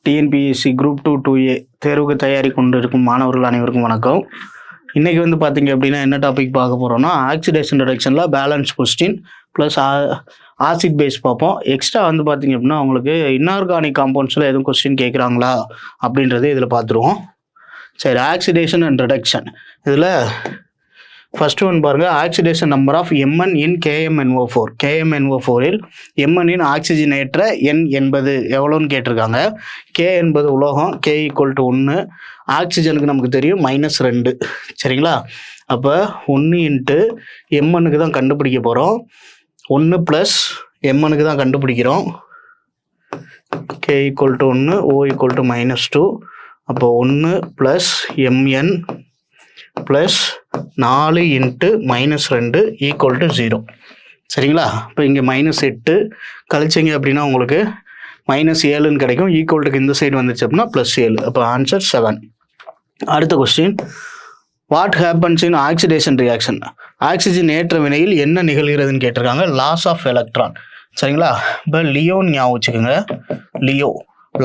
TNPSC group 2 2A தேர்வுக்கு தயாரி கொண்டு இருக்கும் மாணவர்கள் அனைவருக்கும் வணக்கம். இன்றைக்கி வந்து பார்த்தீங்க அப்படின்னா என்ன டாபிக் பார்க்க போகிறோம்னா, ஆக்சிடேஷன் ரிடக்ஷனில் balance question plus acid base பார்ப்போம். எக்ஸ்ட்ரா வந்து பார்த்தீங்க அப்படின்னா உங்களுக்கு இன்ஆர்கானிக் காம்பவுண்ட்ஸில் எதுவும் கொஸ்டின் கேட்குறாங்களா அப்படின்றது இதில் பார்த்துருவோம். சரி, ஆக்சிடேஷன் அண்ட் ரிடக்ஷன் இதில் ஃபர்ஸ்ட் ஒன் பாருங்கள். Oxidation number of Mn in KMnO4. KMnO4இல் Mn இன் ஆக்சிஜனேற்ற எண் என்பது எவ்வளோன்னு கேட்டிருக்காங்க. K என்பது உலோகம், K = 1. ஆக்சிஜனுக்கு நமக்கு தெரியும் -2. சரிங்களா? அப்போ 1 × Mnக்கு தான் கண்டுபிடிக்க போகிறோம். 1 + Mnக்கு தான் கண்டுபிடிக்கிறோம். K = 1, O = -2. அப்போ 1 + Mn + 4 × -2 = 0. சரிங்களா? இப்போ இங்கே -8 கழிச்சிங்க அப்படின்னா உங்களுக்கு -7ன்னு கிடைக்கும். ஈக்குவல்ட்டுக்கு இந்த சைடு வந்துச்சு அப்படின்னா +7. அப்போ ஆன்சர் 7. அடுத்த question, what happens in oxidation reaction? ஆக்சிஜன் ஏற்ற வினையில் என்ன நிகழ்கிறதுன்னு கேட்டிருக்காங்க. Loss of electron. சரிங்களா? இப்போ லியோன்னு ஞாபகம் வச்சுக்கோங்க. LEO,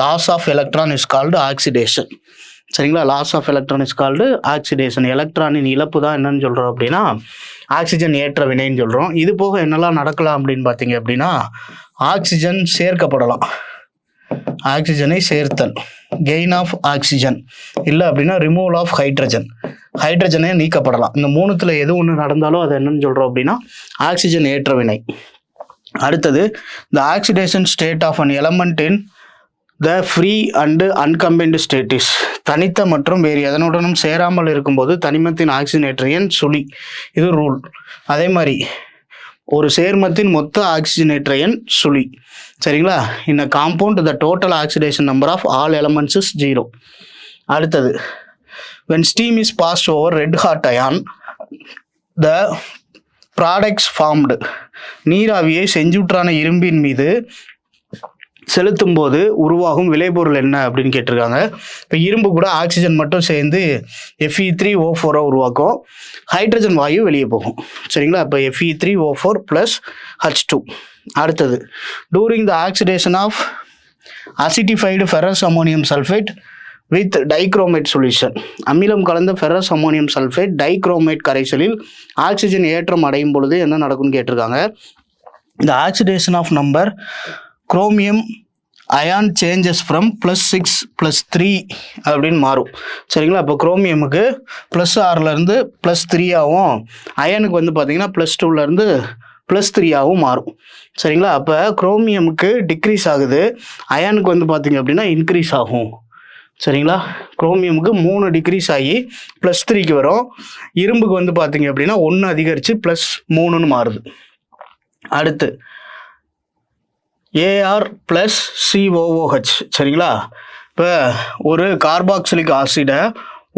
loss of electron is called oxidation. சரிங்களா? Loss of electron is called oxidation. எலக்ட்ரானின் இழப்பு தான் என்னன்னு சொல்கிறோம் அப்படின்னா ஆக்சிஜன் ஏற்ற வினைன்னு சொல்கிறோம். இது போக என்னெல்லாம் நடக்கலாம் அப்படின்னு பார்த்தீங்க அப்படின்னா, ஆக்சிஜன் சேர்க்கப்படலாம், ஆக்சிஜனை சேர்த்தல், கெயின் ஆஃப் ஆக்சிஜன், இல்லை அப்படின்னா ரிமூவல் ஆஃப் ஹைட்ரஜன், ஹைட்ரஜனே நீக்கப்படலாம். இந்த மூணுத்தில் எது ஒன்று நடந்தாலும் அது என்னன்னு சொல்கிறோம் அப்படின்னா ஆக்சிஜன் ஏற்ற வினை. அடுத்தது, the oxidation state of an element in the free and uncombined state is. தனித்த மற்றும் வேறு எதனுடனும் சேராமல் இருக்கும்போது தனிமத்தின் ஆக்சிஜனேற்ற எண் சுழி. இது ரூல். அதே மாதிரி ஒரு சேர்மத்தின் மொத்த ஆக்சிஜனேற்ற எண் சுழி. சரிங்களா? இந்த compound the total oxidation number of all elements is 0. அடுத்தது, when steam is passed over red hot iron, the products formed. நீராவியை செஞ்சுற்றான இரும்பின் மீது செலுத்தும் போது உருவாகும் விளைபொருள் என்ன அப்படின்னு கேட்டிருக்காங்க. இப்போ இரும்பு கூட ஆக்சிஜன் மட்டும் சேர்ந்து Fe3O4 உருவாக்கும். ஹைட்ரஜன் வாயு வெளியே போகும். சரிங்களா? இப்போ Fe3O4 + H2. அடுத்தது, during the oxidation of acidified ferrous ammonium sulphate with dichromate solution. அமிலம் கலந்த ஃபெரஸ் அமோனியம் சல்ஃபேட் டைக்ரோமேட் கரைசலில் ஆக்சிஜன் ஏற்றம் அடையும் பொழுது என்ன நடக்கும்னு கேட்டிருக்காங்க. இந்த oxidation of number chromium ion changes from +6 + 3 அப்படின்னு மாறும். சரிங்களா? இப்போ குரோமியமுக்கு +6லேருந்து +3ஆகவும், அயனுக்கு வந்து பார்த்தீங்கன்னா +2லேருந்து +3ஆகவும் மாறும். சரிங்களா? அப்போ குரோமியமுக்கு டிக்ரீஸ் ஆகுது, அயானுக்கு வந்து பார்த்தீங்க அப்படின்னா இன்க்ரீஸ் ஆகும். சரிங்களா? குரோமியமுக்கு 3 டிக்ரீஸ் ஆகி +3க்கு வரும். இரும்புக்கு வந்து பார்த்தீங்க அப்படின்னா 1 அதிகரித்து +3ன்னு மாறுது. அடுத்து, Ar + COOH. சரிங்களா? இப்போ ஒரு கார்பாக்சிலிக் ஆசிடை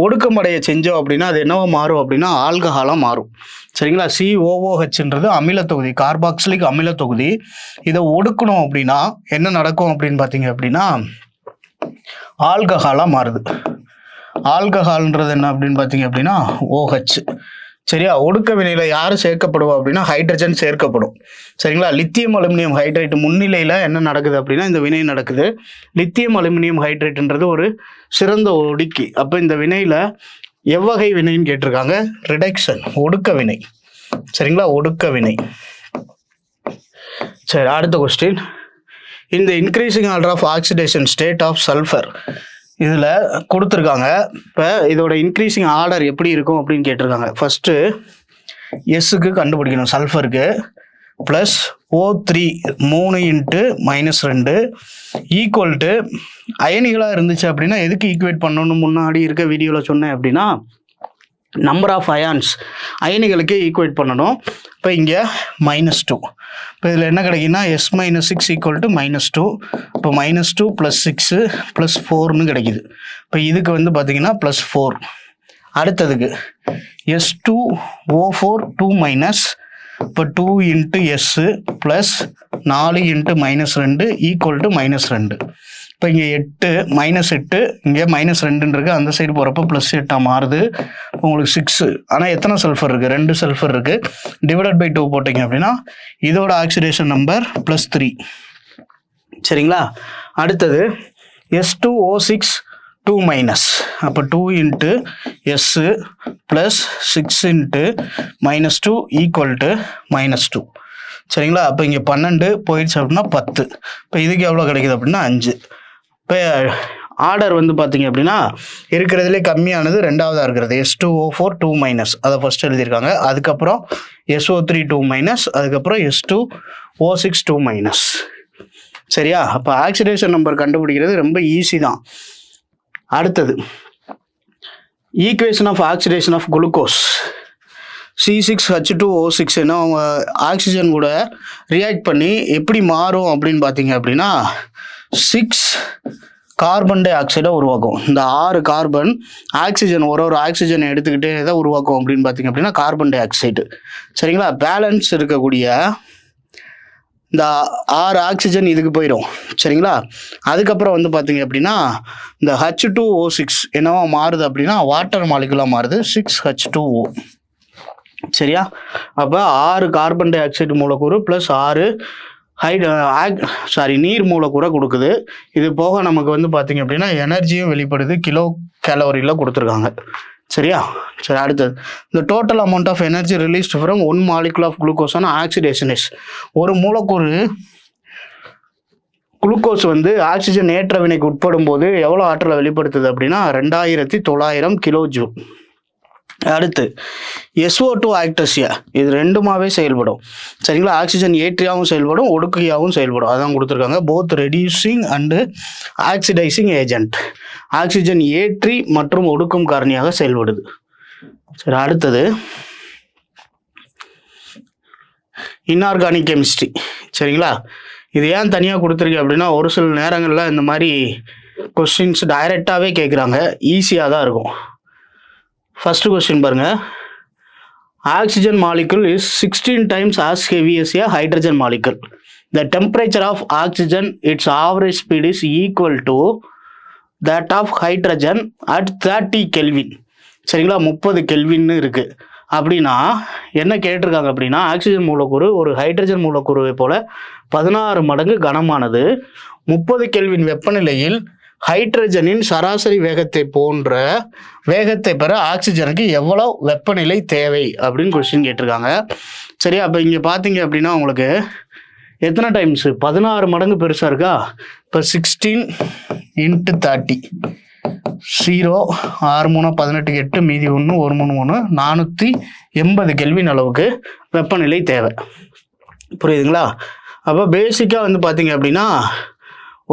ஒடுக்கமடைய செஞ்சோம் அப்படின்னா அது என்னவோ மாறும் அப்படின்னா ஆல்கஹாலாக மாறும். சரிங்களா? COOHன்றது அமில தொகுதி, கார்பாக்சிலிக் அமில தொகுதி. இதை ஒடுக்கணும் அப்படின்னா என்ன நடக்கும் அப்படின்னு பார்த்தீங்க அப்படின்னா ஆல்கஹாலாக மாறுது. ஆல்கஹால்ன்றது என்ன அப்படின்னு பார்த்தீங்க அப்படின்னா OH. சரியா? ஒடுக்க வினையில் யார் சேர்க்கப்படுவா அப்படின்னா ஹைட்ரஜன் சேர்க்கப்படும். சரிங்களா? லித்தியம் அலுமினியம் ஹைட்ரேட் முன்னிலையில் என்ன நடக்குது அப்படின்னா இந்த வினை நடக்குது. லித்தியம் அலுமினியம் ஹைட்ரேட்ன்றது ஒரு சிறந்த ஒடுக்கி. அப்போ இந்த வினையில் எவ்வகை வினைன்னு கேட்டிருக்காங்க. ரிடக்ஷன், ஒடுக்க வினை. சரிங்களா? ஒடுக்க வினை. சரி, அடுத்த கொஸ்டின், இந்த increasing order of oxidation state of sulphur. இதில் கொடுத்துருக்காங்க. இப்போ இதோட இன்க்ரீசிங் ஆர்டர் எப்படி இருக்கும் அப்படின்னு கேட்டிருக்காங்க. ஃபஸ்ட்டு எஸ்ஸுக்கு கண்டுபிடிக்கணும். சல்ஃபருக்கு +O3 3 × -2 அயனிகளாக இருந்துச்சு அப்படின்னா எதுக்கு ஈக்குவேட் பண்ணணும்னு முன்னாடி இருக்க வீடியோவில் சொன்னேன் அப்படின்னா நம்பர் ஆஃப் அயான்ஸ், அயனிகளுக்கு ஈக்குவேட் பண்ணணும். இப்போ இங்கே -2. இப்போ இதில் என்ன கிடைக்குன்னா S - 6 = -2. இப்போ -2 + 6 + 4ன்னு கிடைக்குது. இப்போ இதுக்கு வந்து பார்த்தீங்கன்னா +4. அடுத்ததுக்கு S2O4 2-, இப்போ 2 × S + 4 × -2 = -2. இப்போ இங்கே 8 இங்கே -2 இருக்குது. அந்த சைடு போகிறப்ப +8 மாறுது. உங்களுக்கு 6. ஆனால் எத்தனை சல்ஃபர் இருக்குது? 2 சல்ஃபர் இருக்குது. /2 போட்டிங்க அப்படின்னா இதோட ஆக்சிடேஷன் நம்பர் +3. சரிங்களா? அடுத்தது S2O6 2 மைனஸ், அப்போ 2 into S plus 6 into -2 equal to -2. சரிங்களா? அப்போ இங்கே 12 போயிடுச்சு அப்படின்னா 10. இப்போ இதுக்கு எவ்வளோ கிடைக்குது அப்படின்னா 5. இப்போ ஆர்டர் வந்து பார்த்தீங்க அப்படின்னா இருக்கிறதுலே கம்மியானது ரெண்டாவதாக இருக்கிறது S2O4 2 மைனஸ், அதை ஃபர்ஸ்ட் எழுதியிருக்காங்க. அதுக்கப்புறம் SO3 2 மைனஸ், அதுக்கப்புறம் S2O6 2 மைனஸ். சரியா? அப்போ ஆக்சிடேஷன் நம்பர் கண்டுபிடிக்கிறது ரொம்ப ஈஸி தான். அடுத்தது equation of oxidation of glucose C6H2O6 என்ன ஆக்சிஜன் கூட ரியாக்ட் பண்ணி எப்படி மாறும் அப்படின்னு பார்த்தீங்க அப்படின்னா 6 கார்பன் டை ஆக்சைடை உருவாக்கும். இந்த 6 கார்பன் ஆக்சிஜன் ஒரு ஆக்சிஜனை எடுத்துக்கிட்டே தான் உருவாக்கும் அப்படின்னு பார்த்தீங்க அப்படின்னா கார்பன் டை ஆக்சைடு. சரிங்களா? பேலன்ஸ் இருக்கக்கூடிய இந்த 6 ஆக்சிஜன் இதுக்கு போயிடும். சரிங்களா? அதுக்கப்புறம் வந்து பார்த்தீங்க அப்படின்னா இந்த H2O6 என்னவா மாறுது அப்படின்னா வாட்டர் மாலிகுலாக மாறுது 6H2O. சரியா? அப்போ 6 கார்பன் டை ஆக்சைடு மூலக்கூறு ப்ளஸ் 6 நீர் மூலக்கூறை கொடுக்குது. இது போக நமக்கு வந்து பார்த்தீங்க அப்படின்னா எனர்ஜியும் வெளிப்படுது, கிலோ கேலோரியில் கொடுத்துருக்காங்க. சரியா? சரி, அடுத்தது இந்த total amount of energy released from 1 molecule of glucose ஆன ஆக்சிடேஷன் இஸ், ஒரு மூலக்கூறு குளுக்கோஸ் வந்து ஆக்சிஜன் ஏற்ற வினைக்கு உட்படும் போது எவ்வளோ ஆற்றலை வெளிப்படுத்துது அப்படின்னா 2900 கிலோ ஜூல். அடுத்து SO2 ஆக்டர்ஸியா, இது ரெண்டுமாவே செயல்படும். சரிங்களா? ஆக்சிஜன் ஏற்றியாகவும் செயல்படும், ஒடுக்கியாகவும் செயல்படும். அதான் கொடுத்துருக்காங்க. Both reducing and oxidising agent, oxygen ஏற்றி மற்றும் ஒடுக்கும் காரணியாக செயல்படுது. சரி, அடுத்தது இன்ஆர்கானிக் கெமிஸ்ட்ரி. சரிங்களா? இது ஏன் தனியாக கொடுத்துருக்கு அப்படின்னா ஒரு சில நேரங்களில் இந்த மாதிரி கொஸ்டின்ஸ் டைரெக்டாகவே கேட்குறாங்க, ஈஸியாக தான் இருக்கும். ஃபர்ஸ்ட் கொஸ்டின் பாருங்க. Oxygen molecule is 16 times as heavy as a hydrogen molecule. The temperature of oxygen, its average speed is equal to that of hydrogen at 30 Kelvin. சரிங்களா? 30 கெல்வின் இருக்கு. அப்படின்னா என்ன கேட்டிருக்காங்க அப்படின்னா ஆக்சிஜன் மூலக்கூறு ஒரு ஹைட்ரஜன் மூலக்கூறுவை போல 16 மடங்கு கனமானது. 30 கெல்வின் வெப்பநிலையில் ஹைட்ரஜனின் சராசரி வேகத்தை போன்ற வேகத்தை பெற ஆக்சிஜனுக்கு எவ்வளோ வெப்பநிலை தேவை அப்படின்னு கொஸ்டின் கேட்டிருக்காங்க. சரி, அப்போ இங்கே பார்த்தீங்க அப்படின்னா உங்களுக்கு எத்தனை டைம்ஸ் 16 மடங்கு பெருசாக இருக்கா? இப்போ 16 × 30 0 6 3 18 8 மீதி 1 1 3 3 480 கெல்வின் அளவுக்கு வெப்பநிலை தேவை. புரியுதுங்களா? அப்போ பேசிக்காக வந்து பார்த்தீங்க அப்படின்னா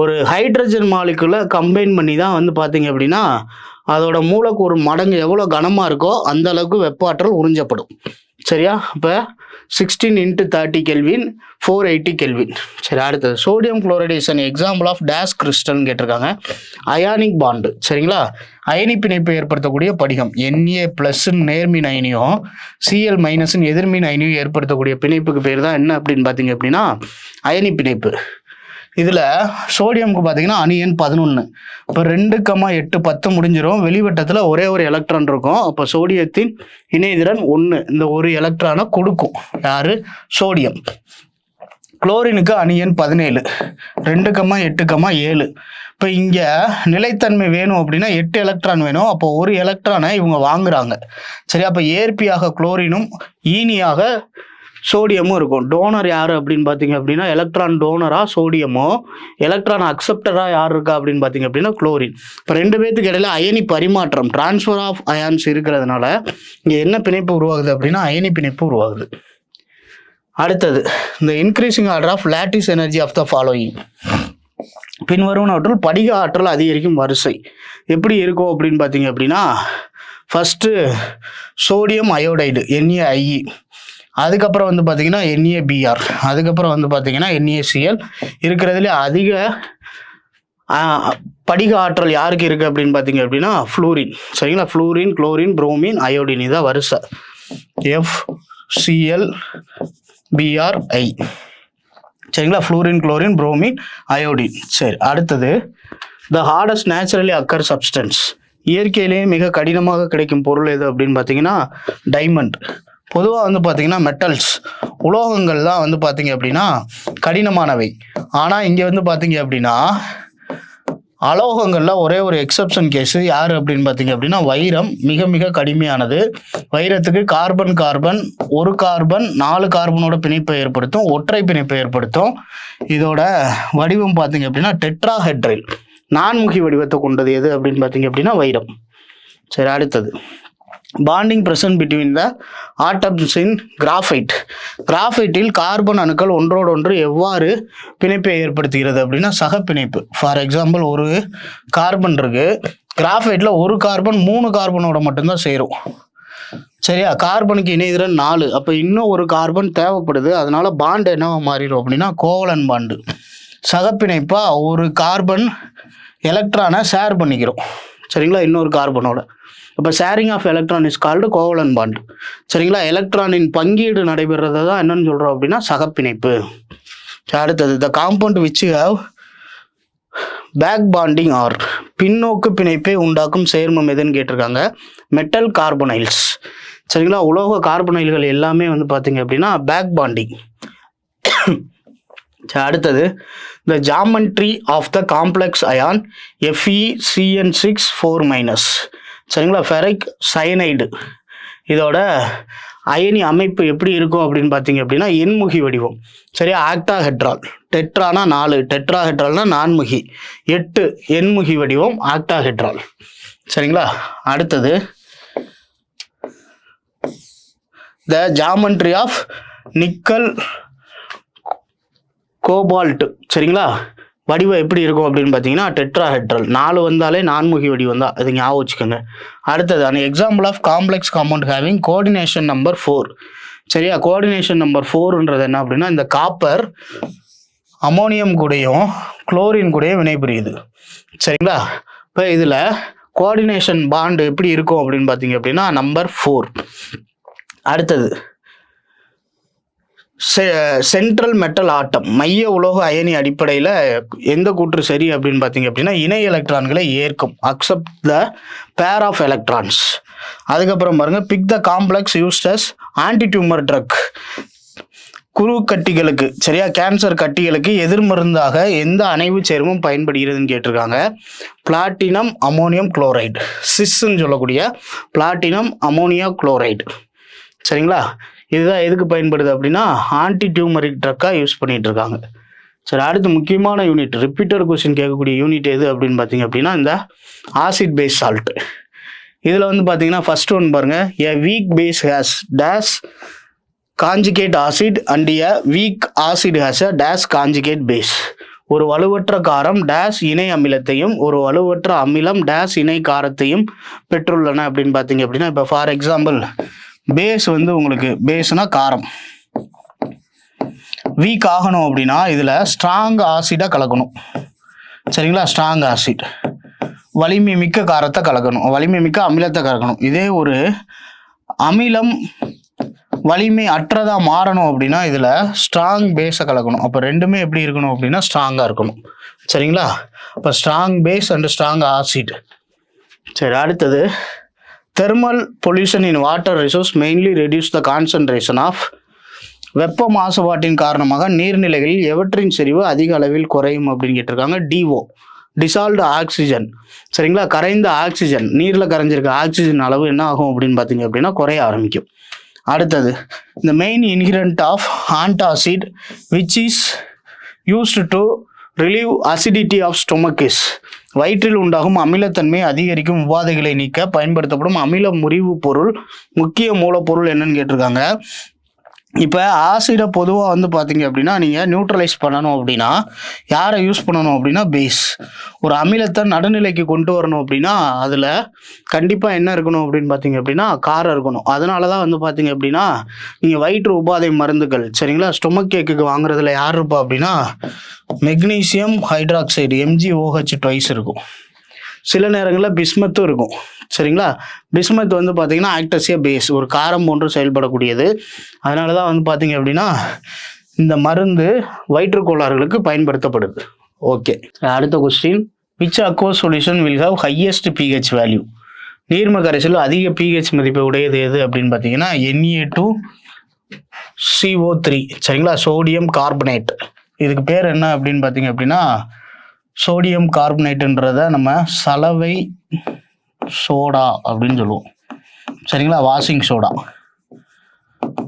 ஒரு ஹைட்ரஜன் மாலிகுலை கம்பைன் பண்ணி தான் வந்து பார்த்தீங்க அப்படின்னா அதோட மூலக்கூறு மடங்கு எவ்வளோ கனமாக இருக்கோ அந்த அளவுக்கு வெப்ப ஆற்றல் உறிஞ்சப்படும். சரியா? இப்போ 16 × 30 கெல்வின் 480 கெல்வின். சரி, அடுத்தது sodium chloride is an example of days கிறிஸ்டல்னு கேட்டிருக்காங்க. Ionic bond. சரிங்களா? அயனி பிணைப்பை ஏற்படுத்தக்கூடிய படிகம். Na+ நேர்மின் அயனியும் Cl- எதிர்மின் அயனியும் ஏற்படுத்தக்கூடிய பிணைப்புக்கு பேர் தான் என்ன அப்படின்னு பார்த்தீங்க அப்படின்னா அயனி பிணைப்பு. இதில் சோடியமுக்கு பார்த்தீங்கன்னா அணு எண் 11. இப்போ 2, 8, 10 முடிஞ்சிடும். வெளிவட்டத்தில் ஒரே ஒரு எலக்ட்ரான் இருக்கும். அப்போ சோடியத்தின் இணைதிறன் 1. இந்த ஒரு எலக்ட்ரானை கொடுக்கும் யாரு? சோடியம். குளோரினுக்கு அணு எண் 17. 2, 8, 7. இப்போ இங்கே நிலைத்தன்மை வேணும் அப்படின்னா 8 எலக்ட்ரான் வேணும். அப்போ ஒரு எலக்ட்ரானை இவங்க வாங்குறாங்க. சரி, அப்போ ஏற்பியாக குளோரினும் ஈனியாக சோடியமும் இருக்கும். டோனர் யார் அப்படின்னு பார்த்தீங்க அப்படின்னா எலக்ட்ரான் டோனராக சோடியமோ, எலக்ட்ரான் அக்செப்டராக யார் இருக்கா அப்படின்னு பார்த்தீங்க அப்படின்னா குளோரின். இப்போ 2 பேத்துக்கு இடையில அயனி பரிமாற்றம் டிரான்ஸ்ஃபர் ஆஃப் அயான்ஸ் இருக்கிறதுனால இங்கே என்ன பிணைப்பு உருவாகுது அப்படின்னா அயனி பிணைப்பு உருவாகுது. அடுத்தது இந்த increasing order of lattice energy of the following. பின்வருவனவற்றில் படிக ஆற்றல் அதிகரிக்கும் வரிசை எப்படி இருக்கும் அப்படின்னு பார்த்தீங்க அப்படின்னா ஃபர்ஸ்ட்டு சோடியம் அயோடைடு NaIe, அதுக்கப்புறம் வந்து பார்த்தீங்கன்னா NaBr, அதுக்கப்புறம் வந்து பார்த்தீங்கன்னா NaCl. இருக்கிறதுல அதிக படிக ஆற்றல் யாருக்கு இருக்குது அப்படின்னு பார்த்தீங்க அப்படின்னா ஃப்ளூரின். சரிங்களா? ஃப்ளூரின், குளோரின், புரோமின், அயோடின், இதான் வரிசை FClBrI. சரிங்களா? Fluorine, chlorine, bromine, iodine. சரி, அடுத்தது த ஹார்டஸ்ட் நேச்சுரலி அக்கர் சப்ஸ்டன்ஸ். இயற்கையிலேயே மிக கடினமாக கிடைக்கும் பொருள் எது அப்படின்னு பார்த்தீங்கன்னா டைமண்ட். பொதுவாக வந்து பார்த்தீங்கன்னா மெட்டல்ஸ் உலோகங்கள் தான் வந்து பார்த்தீங்க அப்படின்னா கடினமானவை. ஆனால் இங்கே வந்து பார்த்தீங்க அப்படின்னா அலோகங்களில் ஒரே ஒரு எக்ஸப்ஷன் கேஸு யார் அப்படின்னு பார்த்தீங்க அப்படின்னா வைரம் மிக மிக கடுமையானது. வைரத்துக்கு கார்பன் ஒரு கார்பன் 4 கார்பனோட பிணைப்பை ஏற்படுத்தும், ஒற்றை பிணைப்பை ஏற்படுத்தும். இதோட வடிவம் பார்த்தீங்க அப்படின்னா டெட்ராஹெட்ரைல், நான்முகி வடிவத்தை கொண்டது எது அப்படின்னு பார்த்தீங்க அப்படின்னா வைரம். சரி, அடுத்தது bonding present between the atoms in graphite. கிராஃபைட்டில் கார்பன் அணுக்கள் ஒன்றோடொன்று எவ்வாறு பிணைப்பை ஏற்படுத்துகிறது அப்படின்னா சகப்பிணைப்பு. ஃபார் எக்ஸாம்பிள், ஒரு கார்பன் இருக்கு, கிராஃபைட்டில் ஒரு கார்பன் 3 கார்பனோட மட்டும்தான் சேரும். சரியா, கார்பனுக்கு இணைதிறன் 4, அப்போ இன்னும் ஒரு கார்பன் தேவைப்படுது. அதனால பாண்டு என்னவா மாறிடும் அப்படின்னா கோவலன் பாண்டு. சகப்பிணைப்பா ஒரு கார்பன் எலக்ட்ரானை ஷேர் பண்ணிக்கிறோம், சரிங்களா, இன்னொரு கார்பனோட. இப்போ sharing of electron is called covalent bond. சரிங்களா, எலக்ட்ரானின் பங்கீடு நடைபெறதை தான் என்னன்னு சொல்கிறோம் அப்படின்னா சகப்பிணைப்பு. அடுத்தது the compound which have back bonding are, பின்னோக்கு பிணைப்பை உண்டாக்கும் சேர்மம் எதுன்னு கேட்டிருக்காங்க. Metal carbonyls. சரிங்களா, உலோக கார்பனைல்கள் எல்லாமே வந்து பார்த்தீங்க அப்படின்னா பேக் பாண்டிங். அடுத்தது the geometry of the complex ion FeCN6 4-. சரிங்களா, ஃபெரிக் சயனைடு இதோட அயனி அமைப்பு எப்படி இருக்கும் அப்படின்னு பார்த்தீங்க அப்படின்னா எண்முகி வடிவம். சரியா, ஆக்டாஹெட்ரால். டெட்ரானா 4, டெட்ராஹெட்ரால்னா 4முகி, 8 எண்முகி வடிவம் ஆக்டாஹெட்ரால். சரிங்களா, அடுத்தது the geometry of nickel cobalt. சரிங்களா, வடிவம் எப்படி இருக்கும் அப்படின்னு பார்த்தீங்கன்னா டெட்ராஹெட்ரல். 4 வந்தாலே 4முகி வடிவம் தான், அது ஞாபகம் வச்சுக்கோங்க. அடுத்தது an example of complex compound having coordination number 4. சரியா, கோஆர்டினேஷன் நம்பர் 4ன்றது என்ன அப்படின்னா இந்த காப்பர் அமோனியம் கூடயும் குளோரின் கூடயும் வினைபுரியுது. சரிங்களா, இப்போ இதில் கோஆர்டினேஷன் பாண்டு எப்படி இருக்கும் அப்படின்னு பார்த்தீங்க அப்படின்னா நம்பர் 4. அடுத்தது சென்ட்ரல் மெட்டல் ஆட்டம், மைய உலோக அயனி அடிப்படையில் எந்த கூற்று சரி அப்படின்னு பார்த்தீங்க அப்படின்னா இணை எலக்ட்ரான்களை ஏற்கும், accept the pair of electrons. அதுக்கப்புறம் பாருங்க, pick the complex used as anti tumour drug. குரு கட்டிகளுக்கு, சரியா, கேன்சர் கட்டிகளுக்கு எதிர்மருந்தாக எந்த அணைவு சேர்மம் பயன்படுகிறதுன்னு கேட்டிருக்காங்க. பிளாட்டினம் அமோனியம் குளோரைடு, சிஸ்ன்னு சொல்லக்கூடிய பிளாட்டினம் அமோனியா குளோரைடு. சரிங்களா, இதுதான் எதுக்கு பயன்படுது அப்படின்னா ஆன்டி டியூமரிக் ட்ரக்காக யூஸ் பண்ணிட்டு இருக்காங்க. சரி, அடுத்து முக்கியமான யூனிட், ரிப்பீட்டர் கொஸ்டின் கேட்கக்கூடிய யூனிட் எது அப்படின்னு பார்த்தீங்க அப்படின்னா இந்த ஆசிட் பேஸ் சால்ட். இதில் வந்து பார்த்தீங்கன்னா ஃபர்ஸ்ட் ஒன் பாருங்க, a weak base has days conjugate acid and a weak acid has a days conjugate base. ஒரு வலுவற்ற காரம் டேஸ் இணை அமிலத்தையும் ஒரு வலுவற்ற அமிலம் டேஸ் இணை காரத்தையும் பெற்றுள்ளன அப்படின்னு பார்த்தீங்க அப்படின்னா இப்போ ஃபார் எக்ஸாம்பிள் பேஸ் வந்து உங்களுக்கு பேஸ்னா காரம், வீக் ஆகணும் அப்படின்னா இதில் ஸ்ட்ராங் ஆசிடாக கலக்கணும். சரிங்களா, ஸ்ட்ராங் ஆசிட், வலிமை மிக்க காரத்தை கலக்கணும், வலிமை மிக்க அமிலத்தை கலக்கணும். இதே ஒரு அமிலம் வலிமை அற்றதாக மாறணும் அப்படின்னா இதில் ஸ்ட்ராங் பேஸை கலக்கணும். அப்போ ரெண்டுமே எப்படி இருக்கணும் அப்படின்னா ஸ்ட்ராங்காக இருக்கணும். சரிங்களா, இப்போ strong base and strong acid. சரி, அடுத்தது thermal pollution in water resource mainly reduce the concentration of. வெப்ப மாசுபாட்டின் காரணமாக நீர்நிலைகளில் எவற்றின் செறிவு அதிக அளவில் குறையும் அப்படின்னு கேட்டிருக்காங்க. DO, dissolved oxygen. சரிங்களா, கரைந்த ஆக்சிஜன், நீரில் கரைஞ்சிருக்க ஆக்சிஜன் அளவு என்ன ஆகும் அப்படின்னு பார்த்தீங்க அப்படின்னா குறைய ஆரம்பிக்கும். அடுத்தது இந்த main ingredient of antacid which is used to relieve acidity of stomach is. வயிற்றில் உண்டாகும் அமிலத்தன்மை அதிகரிக்கும் உபாதைகளை நீக்க பயன்படுத்தப்படும் அமில முறிவு பொருள், முக்கிய மூலப்பொருள் என்னன்னு கேட்டிருக்காங்க. இப்போ ஆசிடை பொதுவாக வந்து பார்த்தீங்க அப்படின்னா நீங்கள் நியூட்ரலைஸ் பண்ணணும் அப்படின்னா யாரை யூஸ் பண்ணணும் அப்படின்னா பேஸ். ஒரு அமிலத்தை நடுநிலைக்கு கொண்டு வரணும் அப்படின்னா அதில் கண்டிப்பாக என்ன இருக்கணும் அப்படின்னு பார்த்தீங்க அப்படின்னா காரம் இருக்கணும். அதனால தான் வந்து பார்த்தீங்க அப்படின்னா நீங்கள் வயிற்று உபாதை மருந்துகள், சரிங்களா, ஸ்டொமக் கேக்குக்கு வாங்குறதுல யார் இருப்பா அப்படின்னா மெக்னீசியம் ஹைட்ராக்சைடு MgOH ட்வைஸ் இருக்கும். சில நேரங்களில் பிஸ்மத்தும் இருக்கும். சரிங்களா, பிஸ்மத் வந்து பார்த்தீங்கன்னா ஆக்டஸியா பேஸ், ஒரு காரம் போன்று செயல்படக்கூடியது. அதனால தான் வந்து பார்த்தீங்க அப்படின்னா இந்த மருந்து வயிற்றுக்கோளாறுகளுக்கு பயன்படுத்தப்படுது. ஓகே, அடுத்த question, which aqueous solution will have highest pH value. நீர்ம கரைசல் அதிக pH மதிப்பை உடையது எது அப்படின்னு பார்த்தீங்கன்னா Na2CO3. சரிங்களா, சோடியம் கார்பனேட். இதுக்கு பேர் என்ன அப்படின்னு பார்த்தீங்க அப்படின்னா சோடியம் கார்பனேட்டுன்றதை நம்ம சலவை சோடா அப்படின்னு சொல்லுவோம். சரிங்களா, வாஷிங் சோடா.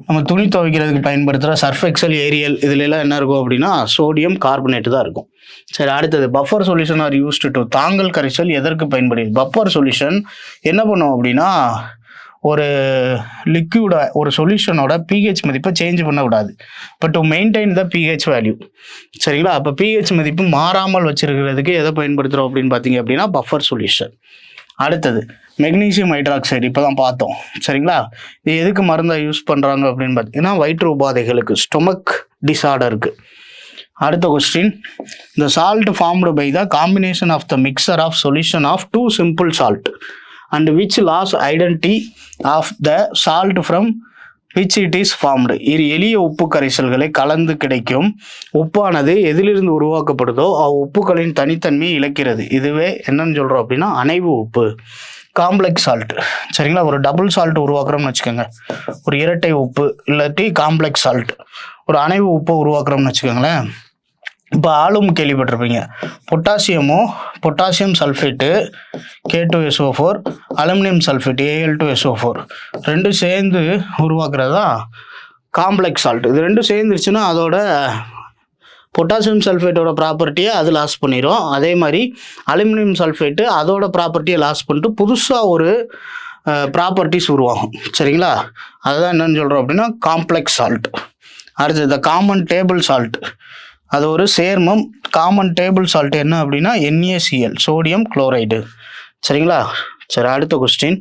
நம்ம துணி துவைக்கிறதுக்கு பயன்படுத்துகிற சர்ஃப் எக்சல், ஏரியல் இதுலலாம் என்ன இருக்கும் அப்படின்னா சோடியம் கார்பனேட் தான் இருக்கும். சரி, அடுத்தது buffer solution are used to, தாங்கல் கரைசல் எதற்கு பயன்படுது? பஃபர் சொல்யூஷன் என்ன பண்ணும் அப்படின்னா ஒரு லிக்யூட ஒரு சொல்யூஷனோட பிஹெச் மதிப்பை சேஞ்ச் பண்ணக்கூடாது, but to maintain the pH value. சரிங்களா, அப்போ பிஹெச் மதிப்பு மாறாமல் வச்சிருக்கிறதுக்கு எதை பயன்படுத்துகிறோம் அப்படின்னு பார்த்தீங்க அப்படின்னா பஃபர் சொல்யூஷன். அடுத்தது மெக்னீசியம் ஹைட்ராக்சைடு, இப்போ தான் பார்த்தோம். சரிங்களா, இது எதுக்கு மருந்தை யூஸ் பண்ணுறாங்க அப்படின்னு பார்த்தீங்கன்னா வயிற்று உபாதைகளுக்கு, ஸ்டொமக் டிஸார்டருக்கு. அடுத்த question, the salt formed by the combination of the mixture of solution of two simple salt and which loss identity of the salt from which it is formed. இது எளிய உப்பு கரைசல்களை கலந்து கிடைக்கும் உப்பானது எதிலிருந்து உருவாக்கப்படுதோ உப்புகளின் தனித்தன்மையை இழக்கிறது. இதுவே என்னன்னு சொல்கிறோம் அப்படின்னா அணைவு உப்பு, காம்ப்ளெக்ஸ் சால்ட். சரிங்களா, ஒரு டபுள் சால்ட் உருவாக்குறோம்னு வச்சுக்கோங்க, ஒரு இரட்டை உப்பு இல்லாட்டி காம்ப்ளெக்ஸ் சால்ட், ஒரு அணைவு உப்பை உருவாக்குறோம்னு வச்சுக்கோங்களேன். இப்போ ஆளும் கேள்விப்பட்டிருப்பீங்க, potassium sulphate K2SO4, aluminium sulphate Al2SO4 ரெண்டும் சேர்ந்து உருவாக்குறதா காம்ப்ளெக்ஸ் சால்ட். இது ரெண்டும் சேர்ந்துருச்சுன்னா அதோட பொட்டாசியம் சல்ஃபேட்டோட ப்ராப்பர்ட்டியை அது லாஸ் பண்ணிடும். அதே மாதிரி அலுமினியம் சல்ஃபேட்டு அதோட ப்ராப்பர்ட்டியை லாஸ் பண்ணிட்டு புதுசாக ஒரு ப்ராப்பர்ட்டிஸ் உருவாகும். சரிங்களா, அதுதான் என்னன்னு சொல்கிறோம் அப்படின்னா காம்ப்ளெக்ஸ் சால்ட். அடுத்தது காமன் டேபிள் சால்ட், அது ஒரு சேர்மம். காமன் டேபிள் சால்ட் என்ன அப்படின்னா NaCl, சோடியம் குளோரைடு. சரிங்களா, சரி அடுத்த question,